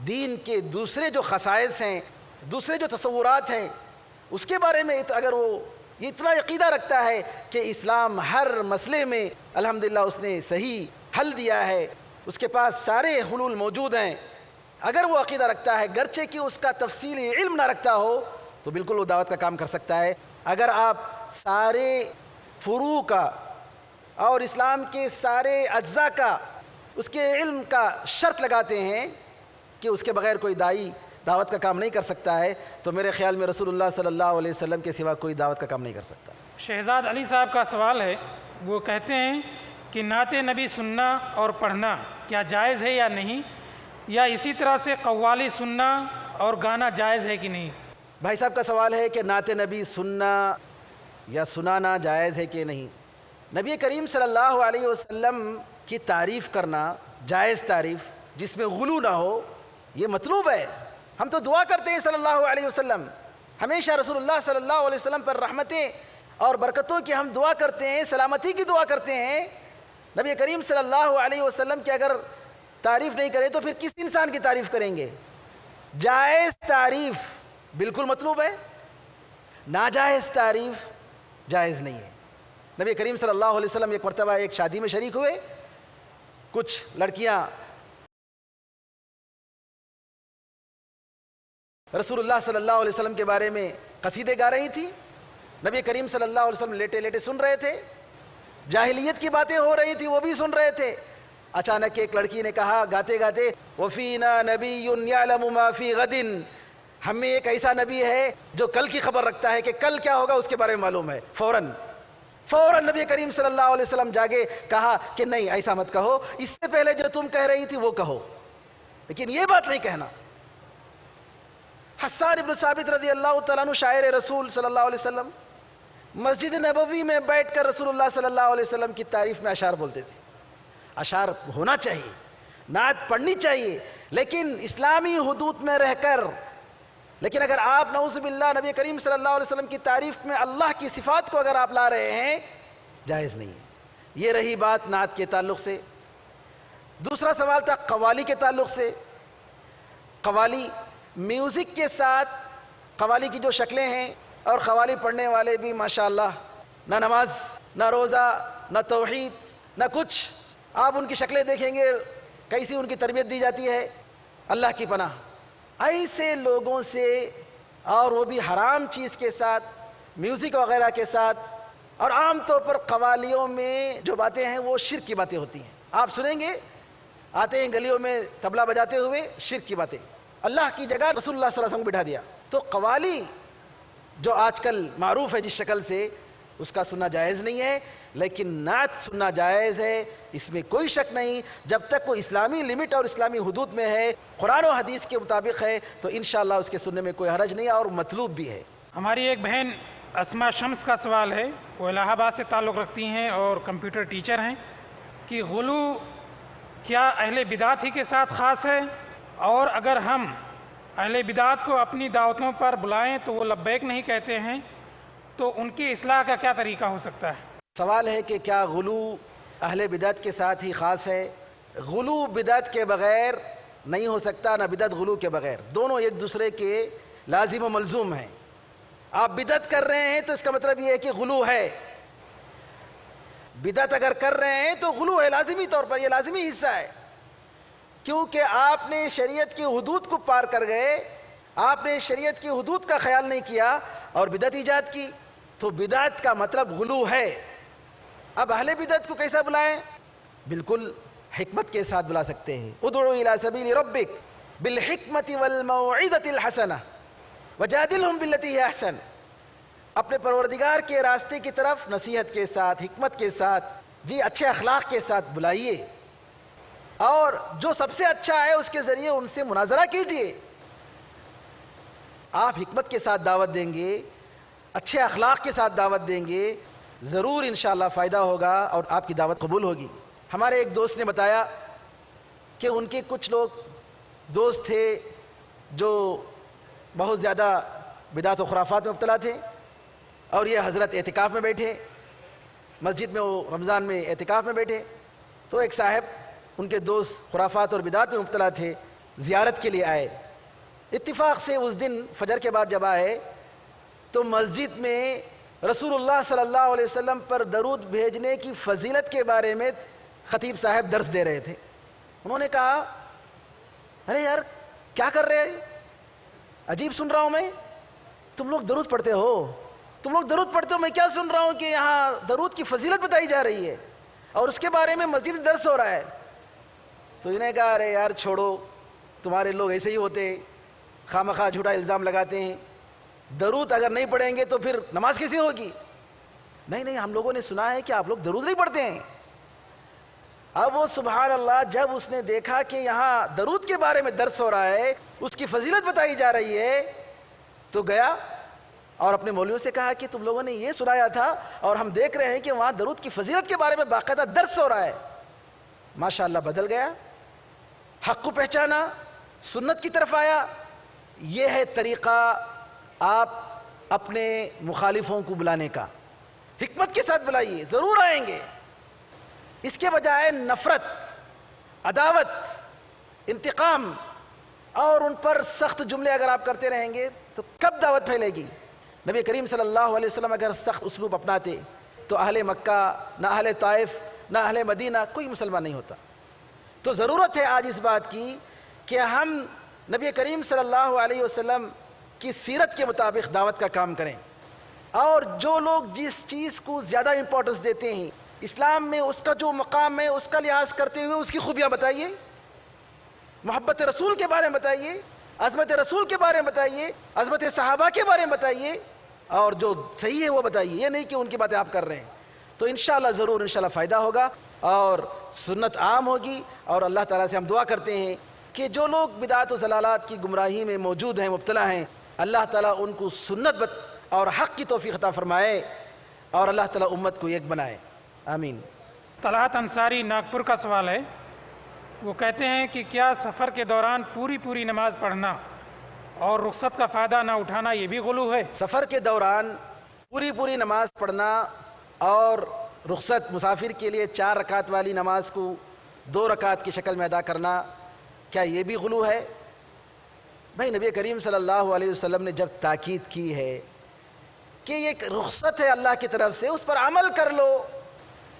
S2: دین کے دوسرے جو خصائص ہیں، دوسرے جو تصورات ہیں، اس کے بارے میں اگر وہ یہ اتنا عقیدہ رکھتا ہے کہ اسلام ہر مسئلے میں الحمدللہ اس نے صحیح حل دیا ہے، اس کے پاس سارے حلول موجود ہیں، اگر وہ عقیدہ رکھتا ہے، گرچہ کہ اس کا تفصیلی علم نہ رکھتا ہو، تو بالکل وہ دعوت کا کام کر سکتا ہے۔ اگر آپ سارے فروع کا اور اسلام کے سارے اجزاء کا، اس کے علم کا شرط لگاتے ہیں کہ اس کے بغیر کوئی داعی دعوت کا کام نہیں کر سکتا ہے، تو میرے خیال میں رسول اللہ صلی اللہ علیہ وسلم کے سوا کوئی دعوت کا کام نہیں کر سکتا۔
S3: شہزاد علی صاحب کا سوال ہے، وہ کہتے ہیں کہ نعت نبی سننا اور پڑھنا کیا جائز ہے یا نہیں، یا اسی طرح سے قوالی سننا اور گانا جائز ہے کہ نہیں؟
S2: بھائی صاحب کا سوال ہے کہ نعت نبی سننا یا سنانا جائز ہے کہ نہیں۔ نبی کریم صلی اللہ علیہ وسلم کی تعریف کرنا، جائز تعریف جس میں غلو نہ ہو، یہ مطلوب ہے۔ ہم تو دعا کرتے ہیں صلی اللہ علیہ وسلم، ہمیشہ رسول اللہ صلی اللہ علیہ وسلم پر رحمتیں اور برکتوں کی ہم دعا کرتے ہیں، سلامتی کی دعا کرتے ہیں۔ نبی کریم صلی اللہ علیہ وسلم کی اگر تعریف نہیں کرے تو پھر کس انسان کی تعریف کریں گے؟ جائز تعریف بالکل مطلوب ہے، ناجائز تعریف جائز نہیں ہے۔ نبی کریم صلی اللہ علیہ وسلم ایک مرتبہ ایک شادی میں شریک ہوئے، کچھ لڑکیاں رسول اللہ صلی اللہ علیہ وسلم کے بارے میں قصیدے گا رہی تھیں، نبی کریم صلی اللہ علیہ وسلم لیٹے لیٹے سن رہے تھے، جاہلیت کی باتیں ہو رہی تھی وہ بھی سن رہے تھے۔ اچانک ایک لڑکی نے کہا گاتے گاتے، وَفِينَا نَبِيٌّ يَعْلَمُ مَا فِي غَدٍ، ہم میں ایک ایسا نبی ہے جو کل کی خبر رکھتا ہے کہ کل کیا ہوگا اس کے بارے میں معلوم ہے۔ فوراً نبی کریم صلی اللہ علیہ وسلم جاگے، کہا کہ نہیں ایسا مت کہو، اس سے پہلے جو تم کہہ رہی تھی وہ کہو، لیکن یہ بات نہیں کہنا۔ حسان ابن ثابت رضی اللہ تعالیٰ عنہ شاعر رسول صلی اللہ علیہ وسلم مسجد نبوی میں بیٹھ کر رسول اللہ صلی اللہ علیہ وسلم کی تعریف میں اشعار بولتے تھے۔ اشعار ہونا چاہیے، نعت پڑھنی چاہیے، لیکن اسلامی حدود میں رہ کر۔ لیکن اگر آپ نعوذ باللہ نبی کریم صلی اللہ علیہ وسلم کی تعریف میں اللہ کی صفات کو اگر آپ لا رہے ہیں، جائز نہیں ہے۔ یہ رہی بات نعت کے تعلق سے۔ دوسرا سوال تھا قوالی کے تعلق سے۔ قوالی میوزک کے ساتھ، قوالی کی جو شکلیں ہیں، اور قوالی پڑھنے والے بھی ماشاءاللہ نہ نماز نہ روزہ نہ توحید نہ کچھ، آپ ان کی شکلیں دیکھیں گے کیسی ان کی تربیت دی جاتی ہے، اللہ کی پناہ۔ ایسے لوگوں سے، اور وہ بھی حرام چیز کے ساتھ، میوزک وغیرہ کے ساتھ، اور عام طور پر قوالیوں میں جو باتیں ہیں وہ شرک کی باتیں ہوتی ہیں۔ آپ سنیں گے آتے ہیں گلیوں میں طبلہ بجاتے ہوئے، شرک کی باتیں، اللہ کی جگہ رسول اللہ صلی اللہ علیہ وسلم کو بٹھا دیا۔ تو قوالی جو آج کل معروف ہے جس شکل سے، اس کا سننا جائز نہیں ہے، لیکن نعت سننا جائز ہے، اس میں کوئی شک نہیں، جب تک وہ اسلامی لمٹ اور اسلامی حدود میں ہے، قرآن و حدیث کے مطابق ہے، تو انشاءاللہ اس کے سننے میں کوئی حرج نہیں ہے اور مطلوب بھی ہے۔
S3: ہماری ایک بہن اسما شمس کا سوال ہے، وہ الہ آباد سے تعلق رکھتی ہیں اور کمپیوٹر ٹیچر ہیں، کہ غلو کیا اہل بدعت ہی کے ساتھ خاص ہے، اور اگر ہم اہل بدعت کو اپنی دعوتوں پر بلائیں تو وہ لبیک نہیں کہتے ہیں، تو ان کی اصلاح کا کیا طریقہ ہو سکتا ہے؟
S2: سوال ہے کہ کیا غلو اہل بدعت کے ساتھ ہی خاص ہے؟ غلو بدعت کے بغیر نہیں ہو سکتا، نہ بدعت غلو کے بغیر، دونوں ایک دوسرے کے لازم و ملزوم ہیں۔ آپ بدعت کر رہے ہیں تو اس کا مطلب یہ ہے کہ غلو ہے، بدعت اگر کر رہے ہیں تو غلو ہے، لازمی طور پر یہ لازمی حصہ ہے، کیونکہ آپ نے شریعت کی حدود کو پار کر گئے، آپ نے شریعت کی حدود کا خیال نہیں کیا اور بدعت ایجاد کی، تو بدعت کا مطلب غلو ہے۔ اب اہل بدعت کو کیسا بلائیں؟ بالکل حکمت کے ساتھ بلا سکتے ہیں۔ ادعو الی سبیل ربک بالحکمت والموعظۃ الحسنہ وجادلہم باللتی ہی احسن، اپنے پروردگار کے راستے کی طرف نصیحت کے ساتھ، حکمت کے ساتھ، جی اچھے اخلاق کے ساتھ بلائیے، اور جو سب سے اچھا ہے اس کے ذریعے ان سے مناظرہ کیجیے۔ آپ حکمت کے ساتھ دعوت دیں گے، اچھے اخلاق کے ساتھ دعوت دیں گے، ضرور انشاءاللہ فائدہ ہوگا اور آپ کی دعوت قبول ہوگی۔ ہمارے ایک دوست نے بتایا کہ ان کے کچھ لوگ دوست تھے جو بہت زیادہ بدعت و خرافات میں مبتلا تھے، اور یہ حضرت اعتکاف میں بیٹھے، مسجد میں وہ رمضان میں اعتکاف میں بیٹھے، تو ایک صاحب ان کے دوست خرافات اور بدعت میں مبتلا تھے، زیارت کے لیے آئے۔ اتفاق سے اس دن فجر کے بعد جب آئے تو مسجد میں رسول اللہ صلی اللہ علیہ وسلم پر درود بھیجنے کی فضیلت کے بارے میں خطیب صاحب درس دے رہے تھے۔ انہوں نے کہا ارے یار کیا کر رہے ہیں، عجیب سن رہا ہوں میں، تم لوگ درود پڑھتے ہو، تم لوگ درود پڑھتے ہو، میں کیا سن رہا ہوں کہ یہاں درود کی فضیلت بتائی جا رہی ہے اور اس کے بارے میں مسجد میں درس ہو رہا ہے۔ تو انہوں نے کہا ارے یار چھوڑو، تمہارے لوگ ایسے ہی ہوتے، خواہ جھوٹا الزام لگاتے ہیں، درود اگر نہیں پڑھیں گے تو پھر نماز کیسے ہوگی؟ نہیں ہم لوگوں نے سنا ہے کہ آپ لوگ درود نہیں پڑھتے ہیں۔ اب وہ سبحان اللہ جب اس نے دیکھا کہ یہاں درود کے بارے میں درس ہو رہا ہے، اس کی فضیلت بتائی جا رہی ہے، تو گیا اور اپنے مولویوں سے کہا کہ تم لوگوں نے یہ سنایا تھا اور ہم دیکھ رہے ہیں کہ وہاں درود کی فضیلت کے بارے میں باقاعدہ درس ہو رہا ہے۔ ماشاءاللہ بدل گیا، حق کو پہچانا، سنت کی طرف آیا۔ یہ ہے طریقہ آپ اپنے مخالفوں کو بلانے کا، حکمت کے ساتھ بلائیے، ضرور آئیں گے۔ اس کے بجائے نفرت، عداوت، انتقام اور ان پر سخت جملے اگر آپ کرتے رہیں گے تو کب دعوت پھیلے گی؟ نبی کریم صلی اللہ علیہ وسلم اگر سخت اسلوب اپناتے تو اہل مکہ، نہ اہل طائف، نہ اہل مدینہ، کوئی مسلمان نہیں ہوتا۔ تو ضرورت ہے آج اس بات کی کہ ہم نبی کریم صلی اللہ علیہ وسلم کی سیرت کے مطابق دعوت کا کام کریں، اور جو لوگ جس چیز کو زیادہ امپورٹنس دیتے ہیں اسلام میں، اس کا جو مقام ہے اس کا لحاظ کرتے ہوئے اس کی خوبیاں بتائیے، محبت رسول کے بارے میں بتائیے، عظمت رسول کے بارے میں بتائیے، عظمت صحابہ کے بارے میں بتائیے، اور جو صحیح ہے وہ بتائیے، یہ نہیں کہ ان کی باتیں آپ کر رہے ہیں۔ تو انشاءاللہ ضرور انشاءاللہ فائدہ ہوگا اور سنت عام ہوگی، اور اللہ تعالیٰ سے ہم دعا کرتے ہیں کہ جو لوگ بدعات و ضلالات کی گمراہی میں موجود ہیں، مبتلا ہیں، اللہ تعالیٰ ان کو سنت اور حق کی توفیق عطا فرمائے، اور اللہ تعالیٰ امت کو ایک بنائے، آمین۔
S3: طلعت انصاری ناگپور کا سوال ہے، وہ کہتے ہیں کہ کیا سفر کے دوران پوری نماز پڑھنا اور رخصت کا فائدہ نہ اٹھانا یہ بھی غلو ہے؟
S2: سفر کے دوران پوری نماز پڑھنا اور رخصت، مسافر کے لیے 4 رکعت والی نماز کو 2 رکعت کی شکل میں ادا کرنا، کیا یہ بھی غلو ہے؟ بھائی نبی کریم صلی اللہ علیہ وسلم نے جب تاکید کی ہے کہ یہ ایک رخصت ہے اللہ کی طرف سے، اس پر عمل کر لو،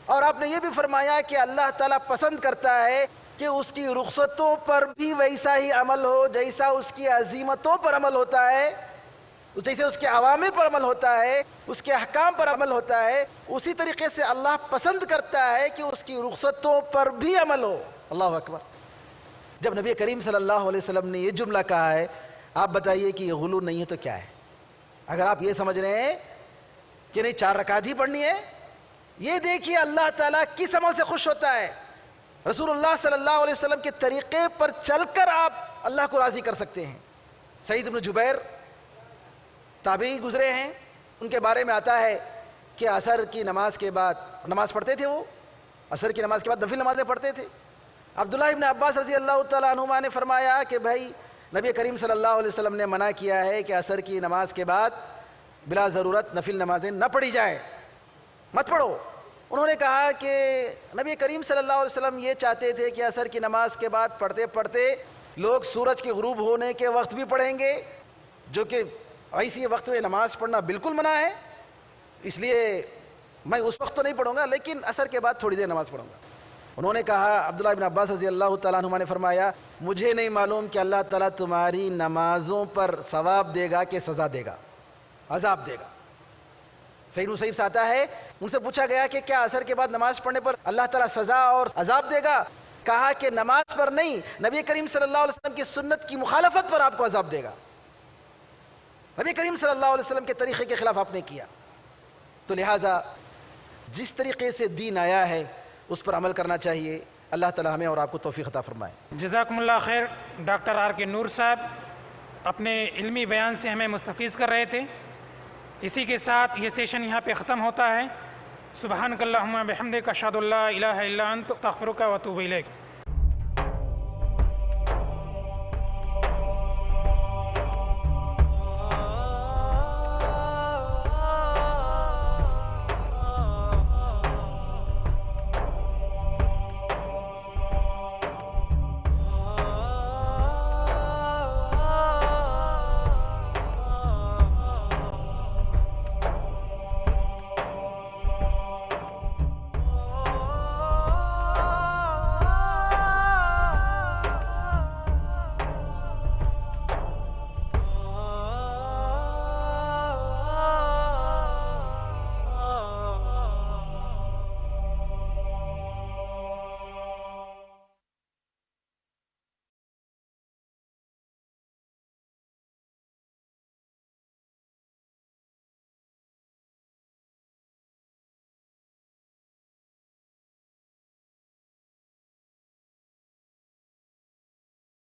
S2: اور آپ نے یہ بھی فرمایا کہ اللہ تعالیٰ پسند کرتا ہے کہ اس کی رخصتوں پر بھی ویسا ہی عمل ہو جیسا اس کی عزیمتوں پر عمل ہوتا ہے، جیسے اس کے عوامر پر عمل ہوتا ہے، اس کے احکام پر عمل ہوتا ہے، اسی طریقے سے اللہ پسند کرتا ہے کہ اس کی رخصتوں پر بھی عمل ہو۔ اللہ اکبر۔ جب نبی کریم صلی اللہ علیہ وسلم نے یہ جملہ کہا ہے، آپ بتائیے کہ یہ غلو نہیں ہے تو کیا ہے؟ اگر آپ یہ سمجھ رہے ہیں کہ نہیں 4 رکعت ہی پڑھنی ہے، یہ دیکھیے اللہ تعالیٰ کس عمل سے خوش ہوتا ہے۔ رسول اللہ صلی اللہ علیہ وسلم کے طریقے پر چل کر آپ اللہ کو راضی کر سکتے ہیں۔ سعید بن جبیر تابعی گزرے ہیں، ان کے بارے میں آتا ہے کہ عصر کی نماز کے بعد نماز پڑھتے تھے، وہ عصر کی نماز کے بعد نفل نمازیں پڑھتے تھے۔ عبداللہ ابن عباس رضی اللہ تعالیٰ عنہما نے فرمایا کہ بھائی نبی کریم صلی اللہ علیہ وسلم نے منع کیا ہے کہ عصر کی نماز کے بعد بلا ضرورت نفل نمازیں نہ پڑھی جائیں، مت پڑھو۔ انہوں نے کہا کہ نبی کریم صلی اللہ علیہ وسلم یہ چاہتے تھے کہ عصر کی نماز کے بعد پڑھتے پڑھتے لوگ سورج کے غروب ہونے کے وقت بھی پڑھیں گے، جو کہ ایسی وقت میں نماز پڑھنا بالکل منع ہے، اس لیے میں اس وقت تو نہیں پڑھوں گا لیکن عصر کے بعد تھوڑی دیر نماز پڑھوں گا۔ انہوں نے کہا، عبداللہ ابن عباس رضی اللہ تعالیٰ عنہما نے فرمایا، مجھے نہیں معلوم کہ اللہ تعالیٰ تمہاری نمازوں پر ثواب دے گا کہ سزا دے گا، عذاب دے گا۔ صحیح مصیب سے آتا ہے، ان سے پوچھا گیا کہ کیا عصر کے بعد نماز پڑھنے پر اللہ تعالیٰ سزا اور عذاب دے گا؟ کہا کہ نماز پر نہیں، نبی کریم صلی اللہ علیہ وسلم کی سنت کی مخالفت پر آپ کو عذاب دے گا۔ نبی کریم صلی اللہ علیہ وسلم کے طریقے کے خلاف آپ نے کیا، تو لہٰذا جس طریقے سے دین آیا ہے اس پر عمل کرنا چاہیے۔ اللہ تعالیٰ ہمیں اور آپ کو توفیق عطا فرمائے۔
S3: جزاکم اللہ خیر۔ ڈاکٹر آر کے نور صاحب اپنے علمی بیان سے ہمیں مستفیض کر رہے تھے۔ اسی کے ساتھ یہ سیشن یہاں پہ ختم ہوتا ہے۔ سبحانک اللہم بحمدک اشہد ان لا الہ الا انت استغفرک و اتوب الیک۔